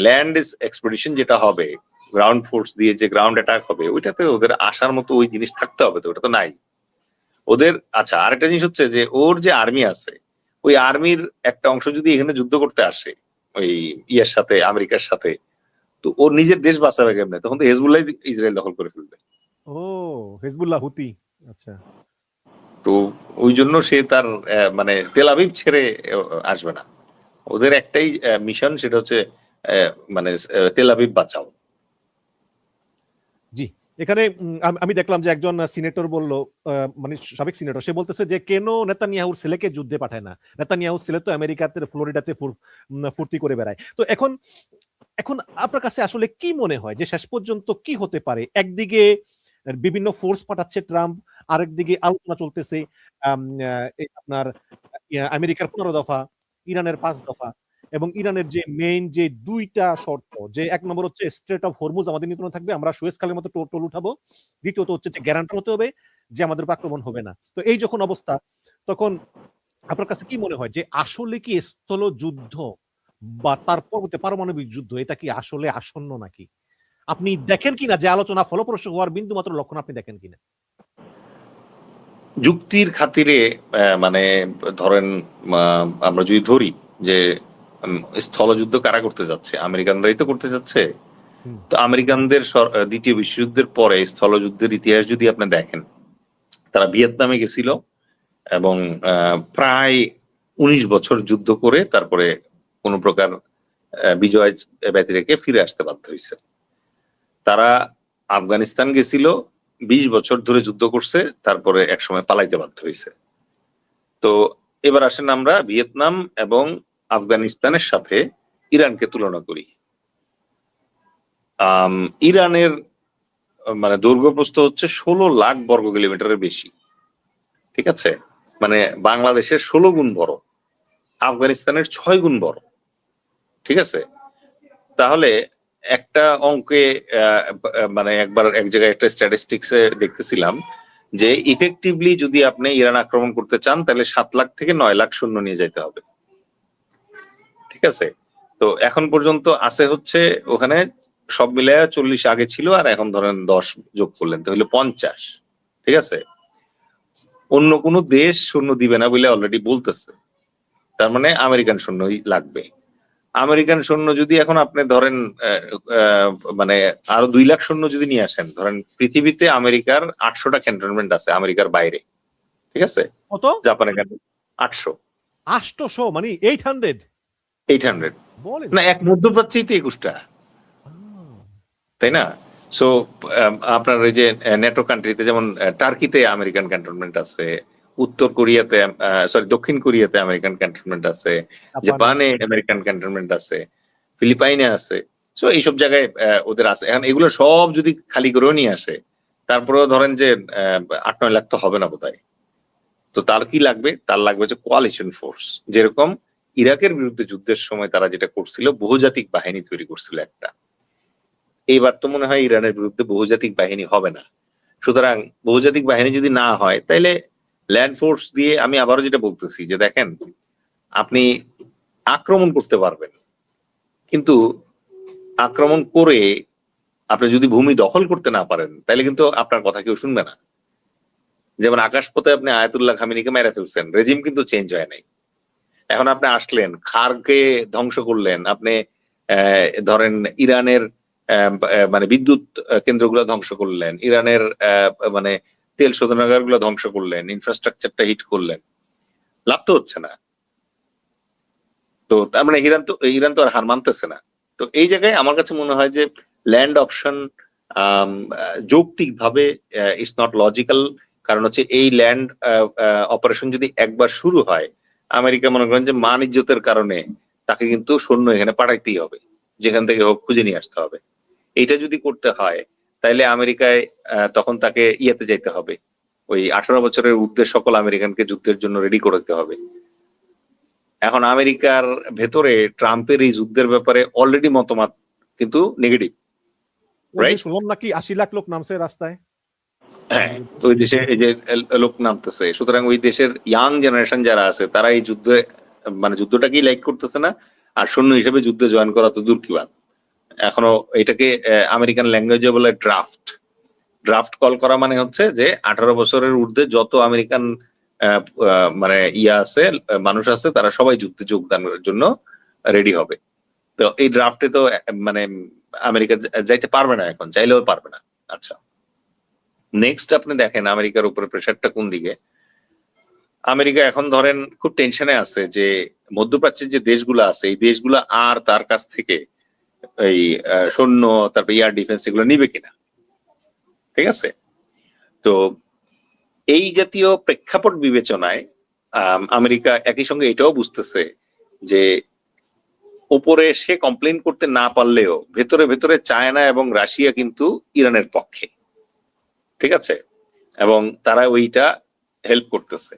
S2: ল্যান্ড এক্সপেডিশন যেটা হবে, গ্রাউন্ড ফোর্স দিয়ে যে গ্রাউন্ড অ্যাটাক হবে, ওইটাতে ওদের আসার মতো ওই জিনিস থাকতে হবে, তো ওটা তো নাই ওদের। আচ্ছা, আরেকটা জিনিস হচ্ছে যে ওর যে আর্মি আছে, ওই আর্মির একটা অংশ যদি এখানে যুদ্ধ করতে আসে ওই ইয়ের সাথে, আমেরিকার সাথে, তো ওর নিজের দেশ বাঁচাবে কেমনে? তখন তো হেজবুল্লাহ ইসরায়েল দখল করে ফেলবে।
S1: ও হিজবুল্লাহ, হুতি। আচ্ছা,
S2: তো ওই জন্য সে তার মানে তেল আবিব ছেড়ে আসবে না। ওদের একটাই মিশন, সেটা হচ্ছে মানে তেল আবিব বাঁচাও।
S1: জি। এখানে আমি দেখলাম যে একজন সিনেটর বলল, মানে সাবেক সিনেটর, সে বলতেছে যে কেন নেতানিয়াহুর ছেলেকে যুদ্ধে পাঠায় না? নেতানিয়াহুর ছেলে তো আমেরিকাতে, ফ্লোরিডাতে ফুর্তি করে বেড়ায়। তো এখন এখন আপনার কাছে আসলে কি মনে হয় যে শেষ পর্যন্ত কি হতে পারে? একদিকে বিভিন্ন ফোর্স পাঠাচ্ছে ট্রাম্প, আরেকদিকে আলোচনা চলতেছে আপনার আমেরিকার 15 দফা, ইরানের 5 দফা, এবং ইরানের যে মেইন যে 2টা শর্ত, যে 1 নম্বর হচ্ছে স্ট্রেট অফ হরমুজ আমাদের নিয়ন্ত্রণে থাকবে, আমরা সুয়েজ খালের মতো টোল উঠাবো। দ্বিতীয়ত হচ্ছে যে গ্যারান্টার হতে হবে যে আমাদের উপর আক্রমণ হবে না। তো এই যখন অবস্থা, তখন আপনার কাছে কি মনে হয় যে আসলে কি স্থল যুদ্ধ বা তার পরবর্তী পারমাণবিক যুদ্ধ এটা কি আসলে আসন্ন নাকি? আপনি দেখেন কিনা যে আলোচনা ফলপ্রসূ হওয়ার বিন্দু মাত্র লক্ষণ আপনি দেখেন কিনা?
S2: যুক্তির খাতিরে মানে ধরেন আমরা যদি ধরি যে স্থলযুদ্ধ কারা করতে যাচ্ছে? আমেরিকানরাই তো করতে যাচ্ছে। তো আমেরিকানদের দ্বিতীয় বিশ্বযুদ্ধের পরে স্থলযুদ্ধের ইতিহাস যদি আপনি দেখেন, তারা ভিয়েতনামে গেছিল এবং প্রায় 19 বছর যুদ্ধ করে তারপরে কোনো প্রকার বিজয় ব্যতি রেখে ফিরে আসতে বাধ্য হয়েছে। তারা আফগানিস্তান গেছিল, 20 বছর ধরে যুদ্ধ করছে, তারপরে একসময় পালাইতে বাধ্য হয়েছে। তো এবার আসেন আমরা ভিয়েতনাম এবং আফগানিস্তানের সাথে ইরানকে তুলনা করি। ইরানের মানে দৈর্ঘ্যপ্রস্থ হচ্ছে 16 লাখ বর্গ কিলোমিটারের বেশি। ঠিক আছে, মানে বাংলাদেশের 16 গুণ বড়, আফগানিস্তানের 6 গুণ বড়। ঠিক আছে, তাহলে একটা অঙ্কে মানে একবার এক জায়গায় একটা স্ট্যাটিস্টিক্সে দেখতেছিলাম যে ইফেক্টিভলি যদি আপনি ইরান আক্রমণ করতে চান, তাহলে 7 লাখ থেকে 9 লাখ সৈন্য নিয়ে যেতে হবে। ঠিক আছে, তো এখন পর্যন্ত আছে হচ্ছে ওখানে সব মিলায় 40 আগে ছিল, আর এখন ধরেন 10 যোগ করলেন তাহলে 50। ঠিক আছে, অন্য কোনো দেশ সৈন্য দিবে না বলে অলরেডি বলতেছে, তার মানে আমেরিকান সৈন্যই লাগবে। আমেরিকান সৈন্য যদি এখন আপনি ধরেন মানে আরো 2 লাখ সৈন্য যদি নিয়ে আসেন, ধরেন পৃথিবীতে আমেরিকার 800টা ক্যান্টনমেন্ট আছে আমেরিকার বাইরে। ঠিক আছে,
S1: কত?
S2: জাপানের 800।
S1: 800 মানে 800?
S2: 800
S1: বলেন
S2: না, এক মধ্যপ্রাচ্যেই তো 21টা, তাই না? সো আপনার ওই যে নেটো কান্ট্রিতে, যেমন টার্কিতে আমেরিকান ক্যান্টনমেন্ট আছে, উত্তর কোরিয়াতে সরি দক্ষিণ কোরিয়াতে আমেরিকান ক্যান্টনমেন্ট আছে, জাপানে আমেরিকান ক্যান্টনমেন্ট আছে, ফিলিপাইনে আছে। সো এইসব জায়গায় ওদের আছে। এখন এগুলো সব যদি খালি করেও নিয়ে আসে, তারপরেও ধরেন যে 8-9 লাখ তো হবে না বোধহয়। তো তার কি লাগবে? তার লাগবে যে কোয়ালিশন ফোর্স। যেরকম ইরাকের বিরুদ্ধে যুদ্ধের সময় তারা যেটা করছিল, বহুজাতিক বাহিনী তৈরি করছিল একটা। এইবার তো মনে হয় ইরানের বিরুদ্ধে বহুজাতিক বাহিনী হবে না। সুতরাং বহুজাতিক বাহিনী যদি না হয়, তাইলে ল্যান্ড ফোর্স দিয়ে, আমি আবারও যেটা বলতেছি যে দেখেন, আপনি আক্রমণ করতে পারবেন, কিন্তু আক্রমণ করে আপনি যদি ভূমি দখল করতে না পারেন তাহলে কিন্তু আপনার কথা কেউ শুনবে না। যেমন আকাশপথে আপনি আয়াতুল্লাহ খামেনিকে মেরে ফেলছেন, রেজিম কিন্তু চেঞ্জ হয় নাই। এখন আপনি আসলেন, খারকে ধ্বংস করলেন, আপনি ধরেন ইরানের মানে বিদ্যুৎ কেন্দ্রগুলো ধ্বংস করলেন, ইরানের মানে তেল শোধনাগার গুলো ধ্বংস করলেন, ইনফ্রাস্ট্রাকচারটা হিট করলেন, লাভ তো হচ্ছে না। তো তার মানে ইরান তো আর হার মানতেছে না। তো এই জায়গায় আমার কাছে মনে হয় যে ল্যান্ড অপশন যৌক্তিক ভাবে ইটস নট লজিক্যাল। কারণ হচ্ছে এই ল্যান্ড অপারেশন যদি একবার শুরু হয়, আমেরিকা মনে করেন যে মান ইজ্জতের কারণে তাকে কিন্তু সৈন্য এখানে পাঠাইতেই হবে, যেখান থেকে হোক খুঁজে নিয়ে আসতে হবে। এইটা যদি করতে হয় তাহলে আমেরিকায় তখন তাকে ইয়েতে যাইতে হবে, ওই 18 বছরের ঊর্ধ্বে সকল আমেরিকানকে যুদ্ধের জন্য রেডি করতে হবে। এখন আমেরিকার ভেতরে ট্রাম্পের এই যুদ্ধের ব্যাপারে অলরেডি মতামত কিন্তু নেগেটিভ, রাইট?
S1: শুনলাম নাকি 80 লাখ লোক নামছে রাস্তায়।
S2: হ্যাঁ, ওই দেশে এই যে লোক নামতেছে, সুতরাং ওই দেশের ইয়াং জেনারেশন যারা আছে তারা এই যুদ্ধে মানে যুদ্ধটাকেই লাইক করতেছে না, আর সৈন্য হিসেবে যুদ্ধে জয়েন করা তো দূর কি বাদ। এখনো এটাকে আমেরিকান ল্যাঙ্গুয়েজে বলে ড্রাফট। ড্রাফট কল করা মানে হচ্ছে যে 18 বছরের ঊর্ধ্বে যত আমেরিকান মানে ইয়া আছে, মানুষ আছে, তারা সবাই যুদ্ধে যোগদানের জন্য রেডি হবে। তো এই ড্রাফটে তো মানে আমেরিকা যাইতে পারবে না, এখন চাইলেও পারবে না। আচ্ছা, নেক্সট আপনি দেখেন আমেরিকার উপরে প্রেশারটা কোন দিকে। আমেরিকা এখন ধরেন খুব টেনশনে আছে যে মধ্যপ্রাচ্যের যে দেশগুলো আছে, এই দেশগুলো আর তার কাছ থেকে এই সৈন্য, তারপর এয়ার ডিফেন্স এগুলো নিবে কিনা। ঠিক আছে, তো এই জাতীয় প্রেক্ষাপট বিবেচনায় আমেরিকা একই সঙ্গে এটাও বুঝতেছে যে ওপরে সে কমপ্লেন করতে না পারলেও ভেতরে ভেতরে চায়না এবং রাশিয়া কিন্তু ইরানের পক্ষে, ঠিক আছে, এবং তারা ওইটা হেল্প করতেছে।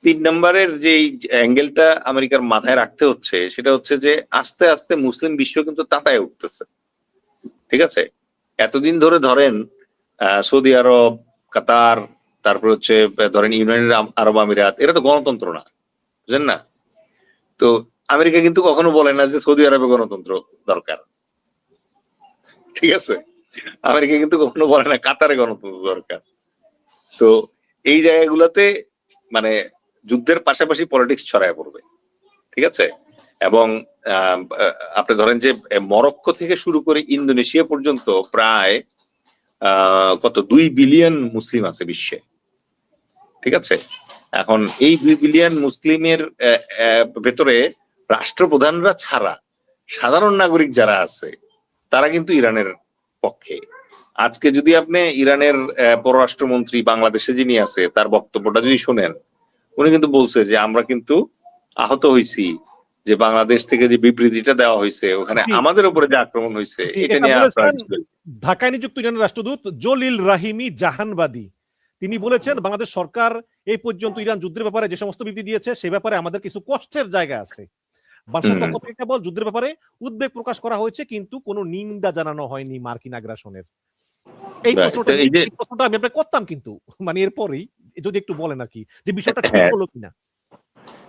S2: 3 নম্বরের যে অ্যাঙ্গেলটা আমেরিকার মাথায় রাখতে হচ্ছে সেটা হচ্ছে যে আস্তে আস্তে মুসলিম বিশ্ব কিন্তু তাতায় উঠতেছে। ঠিক আছে, এতদিন ধরে ধরেন সৌদি আরব, কাতার, তারপর হচ্ছে ধরেন ইউনাইটেড আরব আমিরাত, এরা তো গণতন্ত্র না, বুঝলেন না? তো আমেরিকা কিন্তু কখনো বলে না যে সৌদি আরবে গণতন্ত্র দরকার, ঠিক আছে, আমেরিকা কিন্তু কখনো বলে না কাতারে গণতন্ত্র দরকার। তো এই জায়গাগুলোতে মানে যুদ্ধের পাশাপাশি পলিটিক্স ছড়ায় পড়বে, ঠিক আছে। এবং আপনি ধরেন যে মরক্কো থেকে শুরু করে ইন্দোনেশিয়া পর্যন্ত প্রায় কত 2 বিলিয়ন মুসলিম আছে বিশ্বে, ঠিক আছে। এখন এই 2 বিলিয়ন মুসলিমের ভেতরে রাষ্ট্রপ্রধানরা ছাড়া সাধারণ নাগরিক যারা আছে তারা কিন্তু ইরানের পক্ষে। আজকে যদি আপনি ইরানের পররাষ্ট্রমন্ত্রী বাংলাদেশে যিনি আছে তার বক্তব্যটা যদি শোনেন, উনি কিন্তু বলছে যে আমরা কিন্তু আহত হইছি যে বাংলাদেশ থেকে যে বিবৃতিটা দেওয়া হয়েছে ওখানে আমাদের উপরে যে আক্রমণ হয়েছে এটা নিয়ে
S1: ঢাকায় নিযুক্ত ইরানের রাষ্ট্রদূত জলিল রাহিমি জাহানবাদী তিনি বলেছেন বাংলাদেশ সরকার এই পর্যন্ত ইরান যুদ্ধের ব্যাপারে যে সমস্ত বিবৃতি দিয়েছে সে ব্যাপারে আমাদের কিছু কষ্টের জায়গা আছে। বাংলাদেশের পক্ষ থেকে কেবল যুদ্ধের ব্যাপারে উদ্বেগ প্রকাশ করা হয়েছে, কিন্তু কোনো নিন্দা জানানো হয়নি মার্কিন আগ্রাসনের। এই প্রশ্নটা আমি আপনাকে করতাম, কিন্তু মানে এরপরেই যদি একটু বলেন আর কি যে বিষয়টা ঠিক হলো কিনা।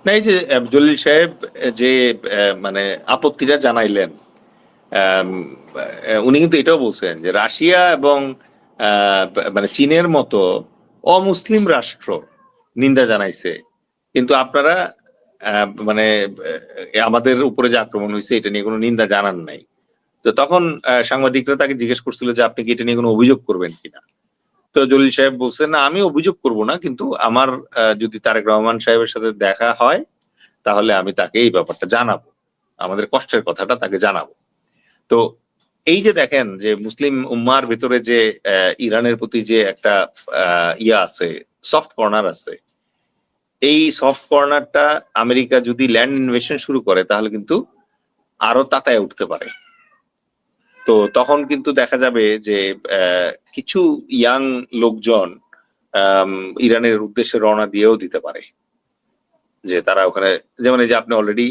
S2: না, এই যে জলিল সাহেব যে মানে আপত্তিটা জানাইলেন, উনি কিন্তু এটাও বলছেন যে রাশিয়া এবং মানে চীনের মতো অমুসলিম রাষ্ট্র নিন্দা জানাইছে, কিন্তু আপনারা মানে আমাদের উপরে যে আক্রমণ হয়েছে এটা নিয়ে কোনো নিন্দা জানান নাই। তো তখন সাংবাদিকরা তাকে জিজ্ঞেস করছিল যে আপনি কি এটা নিয়ে কোনো অভিযোগ করবেন কিনা। তো জলিল সাহেব বলছেন না, আমি অভিযোগ করব না, কিন্তু আমার যদি তারেক রহমান সাহেবের সাথে দেখা হয় তাহলে আমি তাকে এই ব্যাপারটা জানাবো, আমাদের কষ্টের কথাটা তাকে জানাবো। তো এই যে দেখেন যে মুসলিম উম্মার ভিতরে যে ইরানের প্রতি যে একটা ইয়া আছে, সফট কর্নার আছে, এই সফট কর্নারটা আমেরিকা যদি ল্যান্ড ইনভেশন শুরু করে তাহলে কিন্তু আরো তাতায় উঠতে পারে। তো তখন কিন্তু দেখা যাবে যে কিছু ইয়াং লোকজন ইরানের উদ্দেশ্যে রওনা দিয়েও দিতে পারে, যে তারা ওখানে, যেমন এই যে আপনি অলরেডি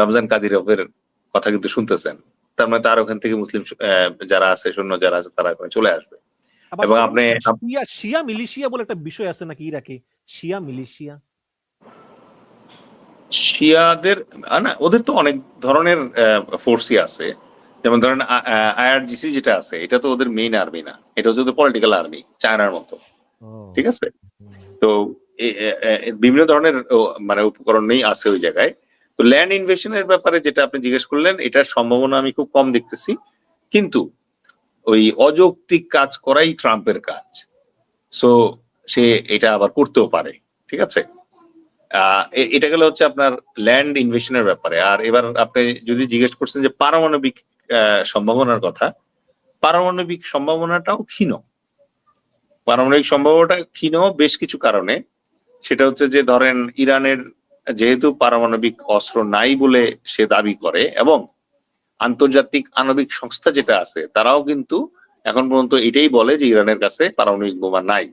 S2: রমজান কাদিরভের কথা কিন্তু শুনতেছেন, তার মানে তার ওখান থেকে মুসলিম যারা আছে, সৈন্য যারা আছে, তারা ওখানে চলে আসবে। এবং আপনি
S1: শিয়া মিলিশিয়া বলে একটা বিষয় আছে নাকি ইরাকে, শিয়া মিলিশিয়া?
S2: শিয়াদের না, ওদের তো অনেক ধরনের ফোর্সই আছে। যেমন ধরেন আইআরজিসি যেটা আছে, এটা তো ওদের মেইন আর্মি না, এটা হচ্ছে ওদের পলিটিক্যাল আর্মি, চায়নার মতো। ঠিক আছে, তো বিভিন্ন ধরনের মানে উপকরণই আছে ওই জায়গায়। তো ল্যান্ড ইনভেশনের ব্যাপারে যেটা আপনি জিজ্ঞেস করলেন, এটার সম্ভাবনা আমি খুব কম দেখতেছি, কিন্তু ওই অযৌক্তিক কাজ করাই ট্রাম্পের কাজ। সো সে এটা আবার করতেও পারে। ঠিক আছে, এটা গেলে হচ্ছে আপনার ল্যান্ড ইনভেশনের ব্যাপারে। আর এবার আপনি যদি জিজ্ঞেস করছেন যে পারমাণবিক সম্ভাবনার কথা, পারমাণবিক সম্ভাবনাটাও ক্ষীণ। পারমাণবিক সম্ভাবনাটা ক্ষীণ বেশ কিছু কারণে। সেটা হচ্ছে যে ধরেন ইরানের যেহেতু পারমাণবিক অস্ত্র নাই বলে সে দাবি করে, এবং আন্তর্জাতিক আণবিক সংস্থা যেটা আছে তারাও কিন্তু এখন পর্যন্ত এটাই বলে যে ইরানের কাছে পারমাণবিক বোমা নাই।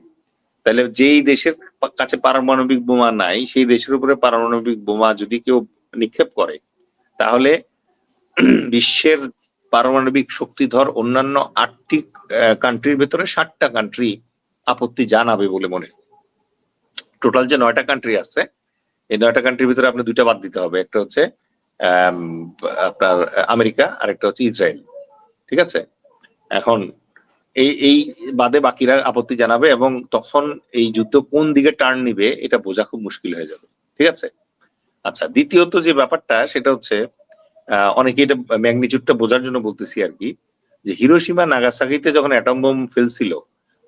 S2: তাহলে যেই দেশের কাছে পারমাণবিক বোমা নাই, সেই দেশের উপরে পারমাণবিক বোমা যদি কেউ নিক্ষেপ করে, তাহলে বিশ্বের পারমাণবিক শক্তিধর অন্যান্য 8টি কান্ট্রির ভেতরে 7টা কান্ট্রি আপত্তি জানাবে বলে মনে। টোটাল যে 9টা কান্ট্রি আছে, এই 9টা কান্ট্রির ভিতরে আপনি 2টা বাদ দিতে হবে। একটা হচ্ছে আপনার আমেরিকা, আর একটা হচ্ছে ইসরায়েল। ঠিক আছে, এখন এই বাদে বাকিরা আপত্তি জানাবে, এবং তখন এই যুদ্ধ কোন দিকে টার্ন নিবে এটা বোঝা খুব মুশকিল হয়ে যাবে। ঠিক আছে, আচ্ছা, দ্বিতীয়ত যে ব্যাপারটা সেটা হচ্ছে অনেকে এটা ম্যাগনিচিউডটা বোঝার জন্য বলতেছি আর কি, যে হিরোশিমা নাগাসাকিতে যখন অ্যাটম বোম ফেলছিল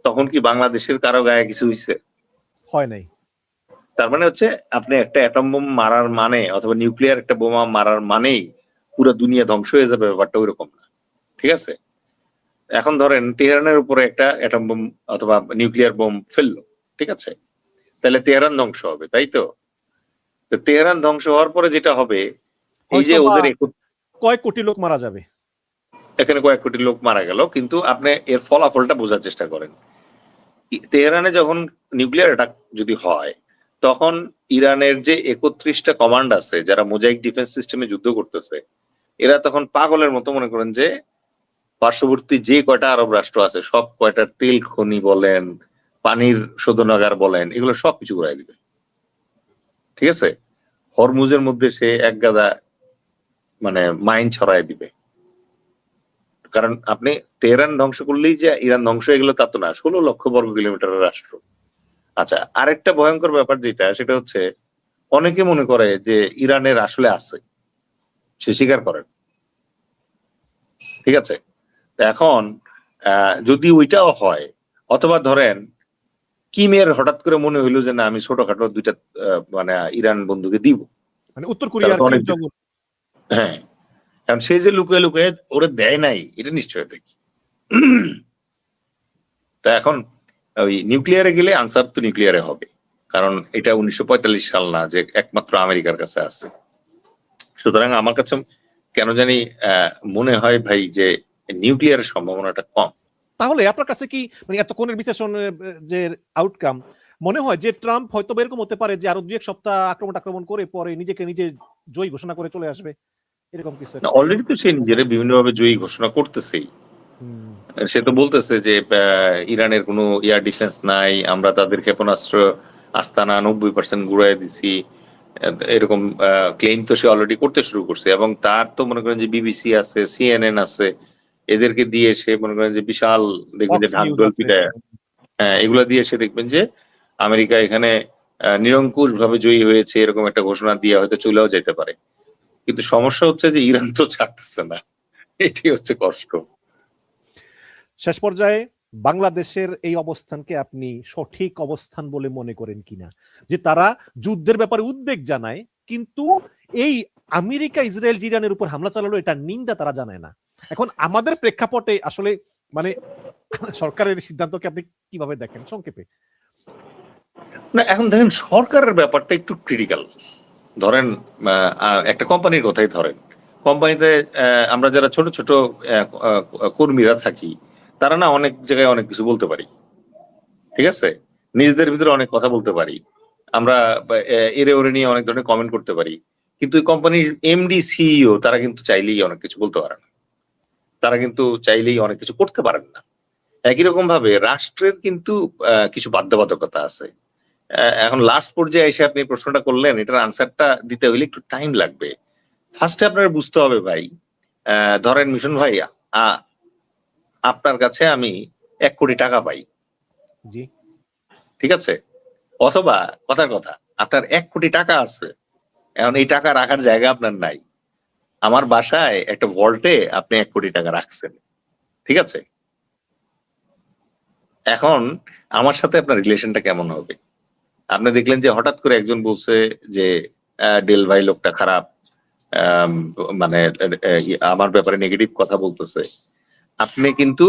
S2: তখন কি বাংলাদেশের কারো গায়ে কিছু হইছে?
S1: হয় নাই।
S2: তার মানে হচ্ছে আপনি একটা অ্যাটম বোম মারার মানে, অথবা নিউক্লিয়ার একটা বোমা মারার মানেই পুরো দুনিয়া ধ্বংস হয়ে যাবে, ব্যাপারটা ওইরকম না। ঠিক আছে, এখন ধরেন তেহরানের উপরে একটা অ্যাটম বোম অথবা নিউক্লিয়ার বোম ফেললো, ঠিক আছে, তাহলে তেহরান ধ্বংস হবে, তাই তো? তেহরান ধ্বংস হওয়ার পরে যেটা হবে, এই যে ওদের
S1: কয়েক কোটি লোক মারা যাবে,
S2: এখানে কয়েক কোটি লোক মারা গেল, কিন্তু আপনি এর ফলাফলটা বোঝার চেষ্টা করেন। তেহরানে যখন নিউক্লিয়ার অ্যাটাক যদি হয়, তখন ইরানের যে 31টা কমান্ড আছে যারা মোজাইক ডিফেন্স সিস্টেমে যুদ্ধ করতেছে, এরা তখন পাগলের মতো মনে করেন যে পার্শ্ববর্তী যে কয়টা আরব রাষ্ট্র আছে সব কয়টার তেল খনি বলেন, পানির শোধনাগার বলেন, এগুলো সবকিছু উড়াই দিবে। ঠিক আছে, হরমুজের মধ্যে সে এক গাদা মানে মাইন ছড়াই দিবে। কারণ আপনি তেহরান ধ্বংস করলেই যে ইরান ধ্বংস হয়ে গেল তা তো না, 16 লক্ষ বর্গ কিলোমিটারের রাষ্ট্র। আচ্ছা, আরেকটা ভয়ঙ্কর ব্যাপার যেটা, সেটা হচ্ছে অনেকে মনে করে যে ইরানের আসলে আছে, সে স্বীকার করেন। ঠিক আছে, এখন যদি ওইটাও হয়, অথবা ধরেন কিমের হঠাৎ করে মনে হইলো যে না, আমি ছোটখাটো 2টা মানে ইরান বন্ধুকে দিব,
S1: মানে উত্তর কোরিয়ার কিম জং উন।
S2: হ্যাঁ, কারণ সে যে লুকিয়ে লুকিয়ে ওরে দেয় নাই, এটা নিশ্চয় দেখি। তা এখন ওই নিউক্লিয়ারে গেলে আনসার তো নিউক্লিয়ারে হবে, কারণ এটা 1945 সাল না যে একমাত্র আমেরিকার কাছে আছে। সুতরাং আমার কাছে কেন জানি মনে হয় ভাই যে নিউক্লিয়ারের সম্ভাবনাটা কম।
S1: তাহলে আপনার কাছে কি মানে এতক্ষণের বিশ্লেষণের যে আউটকাম মনে হয় যে ট্রাম্প হয়তো এরকম হতে পারে যে আরো 2-1 সপ্তাহ আক্রমণ করে পরে নিজেকে নিজে জয়ী ঘোষণা করে চলে আসবে, এরকম কিছু?
S2: অলরেডি তো সে নিজের বিভিন্নভাবে জয়ী ঘোষণা করতেছেই। সে তো বলতেছে যে ইরানের কোনো এয়ার ডিফেন্স নাই, আমরা তাদের ক্ষেপণাস্ত্র আস্তানা 90% গুড়াই দিছি, এরকম ক্লেম তো সে অলরেডি করতে শুরু করছে। এবং তার তো মনে করেন যে বিবিসি আছে, সিএনএন আছে, এদেরকে দিয়ে সে মনে করেন যে বিশাল দেখবেন যে ঢাকঢোল পিটায়, হ্যাঁ, এগুলা দিয়ে সে দেখবেন যে আমেরিকা এখানে নিরঙ্কুশ ভাবে জয়ী হয়েছে এরকম একটা ঘোষণা দিয়ে হয়তো চলেও যেতে পারে। কিন্তু সমস্যা হচ্ছে যে ইরান তো ছাড়তেছে না, এটি হচ্ছে কষ্ট।
S1: শেষ পর্যায়ে বাংলাদেশের এই অবস্থানকে আপনি সঠিক অবস্থান বলে মনে করেন কিনা, যে তারা যুদ্ধের ব্যাপারে উদ্বেগ জানায় কিন্তু এই আমেরিকা ইসরায়েল ইরানের উপর হামলা চালালো এটা নিন্দা তারা জানায় না? এখন আমাদের প্রেক্ষাপটে আসলে মানে সরকারের সিদ্ধান্তকে আপনি কিভাবে দেখেন সংক্ষেপে?
S2: না, এখন দেখেন সরকারের ব্যাপারটা একটু ক্রিটিক্যাল। ধরেন একটা কোম্পানির কথাই ধরেন, কোম্পানিতে আমরা যারা ছোট ছোট কর্মীরা থাকি, তারা না অনেক জায়গায় অনেক কিছু বলতে পারি। ঠিক আছে, নিজেদের ভিতরে অনেক কথা বলতে পারি আমরা, এরে ওরে নিয়ে অনেক ধরনের কমেন্ট করতে পারি, কিন্তু কোম্পানির এমডি সিইও তারা কিন্তু চাইলেই অনেক কিছু বলতে পারে না, তারা কিন্তু চাইলেই অনেক কিছু করতে পারেন না। একই রকম ভাবে রাষ্ট্রের কিন্তু কিছু বাধ্যবাধকতা আছে। এখন লাস্ট পর্যায়ে এসে আপনি প্রশ্নটা করলেন, এটার আনসারটা দিতে হইলে একটু টাইম লাগবে। ফার্স্টে আপনার বুঝতে হবে ভাই, ধরেন মিশন ভাই, আপনার কাছে আমি 1 কোটি টাকা পাই,
S1: জি
S2: ঠিক আছে, অথবা কথার কথা আপনার 1 কোটি টাকা আছে, এখন এই টাকা রাখার জায়গা আপনার নাই, আমার বাসায় একটা ভল্টে আপনি 1 কোটি টাকা রাখছেন, ঠিক আছে, এখন আমার সাথে আপনার রিলেশনটা কেমন হবে? আপনি দেখলেন যে হঠাৎ করে একজন বলছে যে ডেল ভাই লোকটা খারাপ, মানে আমার ব্যাপারে নেগেটিভ কথা বলতেছে, আপনি কিন্তু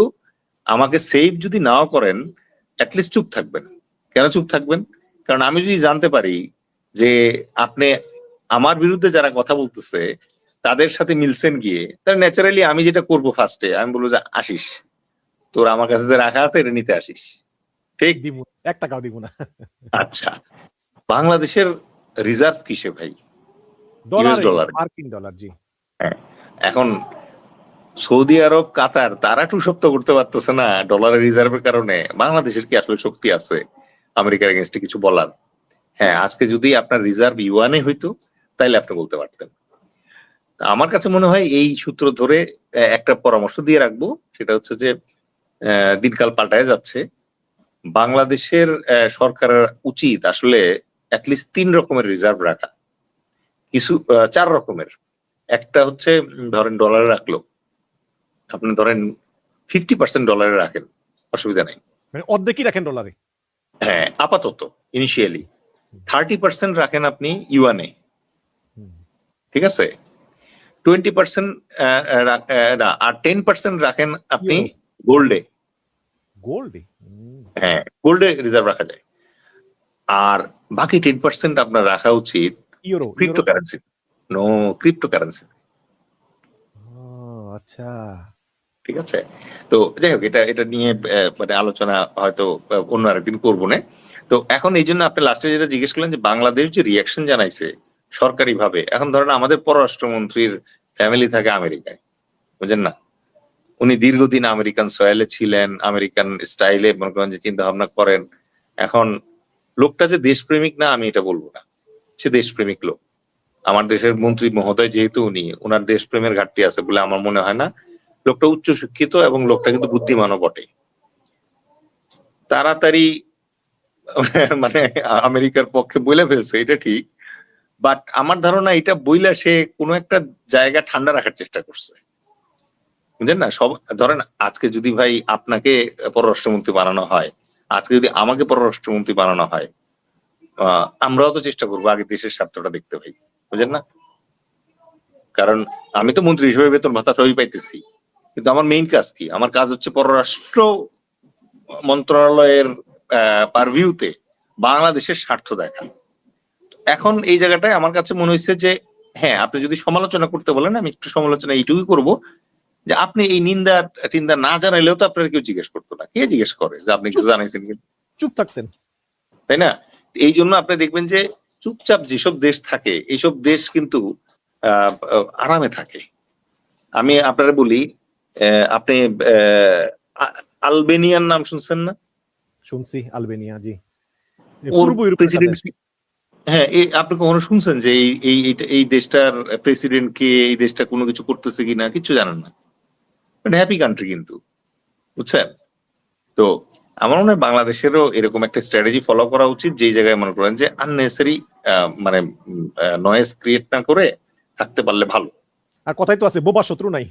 S2: আমাকে সেভ যদি নাও করেন, অ্যাটলিস্ট চুপ থাকবেন। কেন চুপ থাকবেন? কারণ আমি যদি জানতে পারি যে আপনি আমার বিরুদ্ধে যারা কথা বলতেছে তাদের সাথে মিলছেন গিয়ে, তাহলে ন্যাচারালি আমি যেটা করবো ফার্স্টে, আমি বলবো যে আসিস, তোর আমার কাছে যে রাখা আছে এটা নিতে আসিস, ঠিক?
S1: দিব, 1 টাকাও দিব না।
S2: আচ্ছা, বাংলাদেশের রিজার্ভ কিসে ভাই? US dollar.
S1: মার্কিন ডলার। জি
S2: হ্যাঁ, এখন সৌদি আরব, কাতার তারা টু শব্দ করতে পারতেছে না ডলারের রিজার্ভের কারণে। বাংলাদেশের কি আসলে শক্তি আছে আমেরিকার এগেনস্টে কিছু বলার? হ্যাঁ, আজকে যদি আপনার রিজার্ভ ইউয়ানে হইতো তাইলে আপনি বলতে পারতেন। আমার কাছে মনে হয় এই সূত্র ধরে একটা পরামর্শ দিয়ে রাখবো, সেটা হচ্ছে যে দিনকাল পাল্টায় যাচ্ছে, বাংলাদেশের সরকারের উচিত আসলে অ্যাটলিস্ট 3 রকমের রিজার্ভ রাখা, কিছু 4 রকমের। একটা হচ্ছে ধরেন ডলারে রাখলো, আপনি ধরেন 50% ডলারে রাখেন, অসুবিধা নাই,
S1: মানে অর্ধেকই রাখেন ডলারে।
S2: হ্যাঁ আপাতত ইনিশিয়ালি 30% রাখেন আপনি ইউয়ানে, ঠিক আছে, 20% না, আর 10% রাখেন আপনি গোল্ডে।
S1: গোল্ডে?
S2: হ্যাঁ, গোল্ডে রিজার্ভ রাখা যায়। আর বাকি 10% আপনার রাখা উচিত
S1: ইউরো,
S2: ক্রিপ্টোকারেন্সি। No, cryptocurrency.
S1: আচ্ছা
S2: ঠিক আছে, তো যাই হোক, এটা নিয়ে মানে আলোচনা হয়তো অন্য আরেকদিন করবো না। তো এখন এই জন্য আপনি লাস্টে যেটা জিজ্ঞেস করলেন যে বাংলাদেশ যে রিয়াকশন জানাইছে সরকারি ভাবে, এখন ধরেন আমাদের পররাষ্ট্রমন্ত্রীর ফ্যামিলি থাকে আমেরিকায়, বুঝলেন না, উনি দীর্ঘদিন আমেরিকান সয়েলে ছিলেন, আমেরিকান স্টাইলে মনে করেন যে চিন্তা ভাবনা করেন। এখন লোকটা যে দেশপ্রেমিক না আমি এটা বলবো না, সে দেশপ্রেমিক লোক। আমার দেশের মন্ত্রী মহোদয় যেহেতু উনি, ওনার দেশপ্রেমের ঘাটতি আছে বলে আমার মনে হয় না। লোকটা উচ্চ শিক্ষিত এবং লোকটা কিন্তু বুদ্ধিমানও বটে। তাড়াতাড়ি মানে আমেরিকার পক্ষে বলে ফেলছে এটা ঠিক, বাট আমার ধারণা এটা বইলা সে কোনো একটা জায়গা ঠান্ডা রাখার চেষ্টা করছে, বুঝলেন না। সব ধরেন আজকে যদি ভাই আপনাকে পররাষ্ট্রমন্ত্রী বানানো হয়, আজকে যদি আমাকে পররাষ্ট্রমন্ত্রী বানানো হয়, আমরাও তো চেষ্টা করবো আগে দেশের স্বার্থটা দেখতে ভাই, বুঝলেন না। কারণ আমি তো মন্ত্রী হিসেবে বেতন ভাতা সবই পাইতেছি, কিন্তু আমার মেইন কাজ কি? আমার কাজ হচ্ছে পররাষ্ট্র মন্ত্রণালয়ের পারভিউতে বাংলাদেশের স্বার্থ দেখা। এখন এই জায়গাটায় আমার কাছে মনে হয়েছে যে হ্যাঁ, আপনি যদি সমালোচনা করতে বলেন, আমি একটু সমালোচনা এইটুকুই করবো যে আপনি এই নিন্দা টিন্দা না জানাইলেও তো আপনার কেউ জিজ্ঞেস করতো না। কে জিজ্ঞেস করে যে আপনি কিছু জানাইছেন কিনা?
S1: চুপ থাকতেন,
S2: তাই না? এই জন্য আপনি দেখবেন যে চুপচাপ যেসব দেশ থাকে এইসব দেশ কিন্তু আরামে থাকে। আমি আপনারা বলি, আপনি আলবেনিয়ার নাম শুনছেন না?
S1: শুনছি, আলবেনিয়া। জি,
S2: ওর
S1: পূর্ব ইউরোপের একটা
S2: প্রেসিডেন্ট,
S1: দেশ।
S2: হ্যাঁ, আপনি কখনো শুনছেন যে এই দেশটার প্রেসিডেন্ট কে, এই দেশটা কোনো কিছু করতেছে কিনা? কিছু জানেন না। হ্যাপি কান্ট্রি কিন্তু, বুঝছেন? তো আমার মনে হয় বাংলাদেশেরও এরকম একটা স্ট্র্যাটেজি ফলো করা উচিত, যেই জায়গায় মনে করেন যে আননেসেসারি মানে নয়েজ ক্রিয়েট না করে থাকতে পারলে ভালো।
S1: আর কথাই তো আছে, বোবা শত্রু নাই।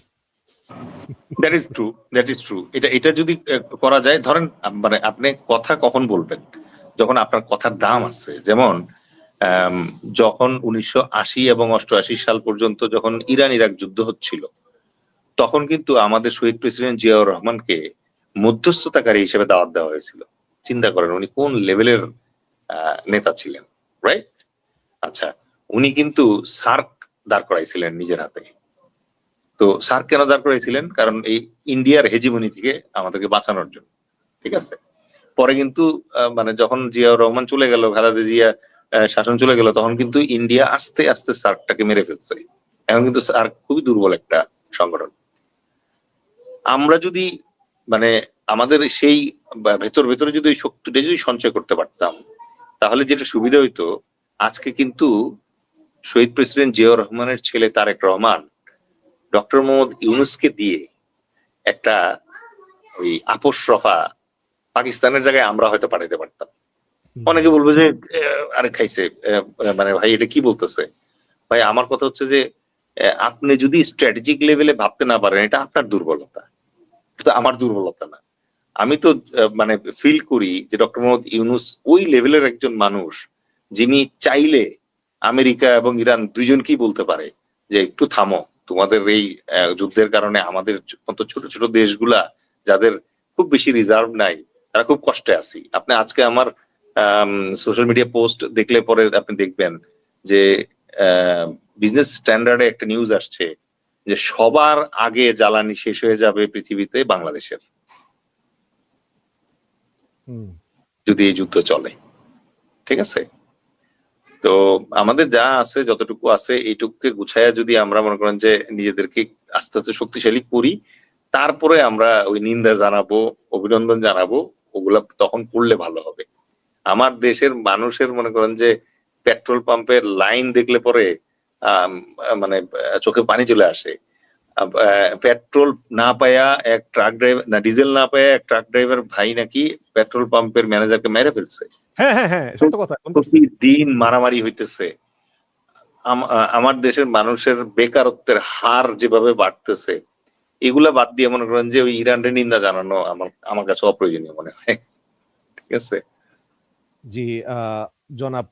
S2: That is true, that is true. এটা যদি করা যায়, ধরেন মানে আপনি কথা কখন বলবেন? যখন আপনার কথার দাম আছে। যেমন যখন 1980 এবং 88 সাল পর্যন্ত যখন ইরান ইরাক যুদ্ধ হচ্ছিল, তখন কিন্তু আমাদের শহীদ প্রেসিডেন্ট জিয়াউর রহমানকে মধ্যস্থতাকারী হিসেবে দাওয়াত দেওয়া হয়েছিল। চিন্তা করেন উনি কোন লেভেলের নেতা ছিলেন, রাইট? আচ্ছা, উনি কিন্তু সার্ক দাঁড় করাইছিলেন নিজের হাতে। তো সার্ক কেন দাঁড় করাইছিলেন? কারণ এই ইন্ডিয়ার হেজিমনি থেকে আমাদেরকে বাঁচানোর জন্য, ঠিক আছে। পরে কিন্তু মানে যখন জিয়াউর রহমান চলে গেল, খালেদা জিয়া শাসন চলে গেল, তখন কিন্তু ইন্ডিয়া আস্তে আস্তে সার্কটাকে মেরে ফেলছে। এখন কিন্তু সার্ক খুবই দুর্বল একটা সংগঠন। আমরা যদি মানে আমাদের সেই ভেতরে যদি ওই শক্তিটা যদি সঞ্চয় করতে পারতাম, তাহলে যেটা সুবিধা হইতো, আজকে কিন্তু শহীদ প্রেসিডেন্ট জিয়াউর রহমানের ছেলে তারেক রহমান ডক্টর মোহাম্মদ ইউনূসকে দিয়ে একটা ওই আপোষ রফা পাকিস্তানের জায়গায় আমরা হয়তো পাঠাইতে পারতাম। অনেকে বলবে যে আরে খাইছে, মানে ভাই এটা কি বলতেছে? ভাই আমার কথা হচ্ছে যে আপনি যদি স্ট্র্যাটেজিক লেভেলে ভাবতে না পারেন, এটা আপনার দুর্বলতা, কিন্তু আমার দুর্বলতা না। আমি তো মানে ফিল করি যে ডক্টর মোহাম্মদ ইউনূস ওই লেভেলের একজন মানুষ যিনি চাইলে আমেরিকা এবং ইরান দুইজনকেই বলতে পারে যে একটু থামো, তোমাদের এই যুদ্ধের কারণে আমাদের মতো ছোট ছোট দেশগুলা যাদের খুব বেশি রিজার্ভ নাই, তারা খুব কষ্টে আছি। আপনি আজকে আমার সোশ্যাল মিডিয়া পোস্ট দেখলে পরে আপনি দেখবেন যে বিজনেস স্ট্যান্ডার্ডে একটা নিউজ আসছে যে সবার আগে জ্বালানি শেষ হয়ে যাবে পৃথিবীতে বাংলাদেশের, যদি এই যুদ্ধ চলে। ঠিক আছে, তো আমাদের যা আছে, যতটুকু আছে, এইটুকুকে গুছাইয়া যদি আমরা মনে করেন যে নিজেদেরকে আস্তে আস্তে শক্তিশালী করি, তারপরে আমরা ওই নিন্দা জানাবো, অভিনন্দন জানাবো, ওগুলা তখন করলে ভালো হবে। আমার দেশের মানুষের মনে করেন যে পেট্রোল পাম্পের লাইন দেখলে পরে মানে চোখে পানি চলে আসে। পেট্রোল না পায়া এক ট্রাক ড্রাইভার, না ডিজেল না পায়া এক ট্রাক ড্রাইভার ভাই নাকি পেট্রোল পাম্পের ম্যানেজারকে মেরে ফেলছে।
S1: হ্যাঁ হ্যাঁ হ্যাঁ, সত্য কথা।
S2: প্রতিদিন মারামারি হইতেছে। আমার দেশের মানুষের বেকারত্বের হার যেভাবে বাড়তেছে, এগুলা বাদ দিয়ে মনে করেন যে ওই ইরানের নিন্দা জানানো আমার কাছে অপ্রয়োজনীয় মনে হয়। ঠিক আছে
S1: জি, জনাব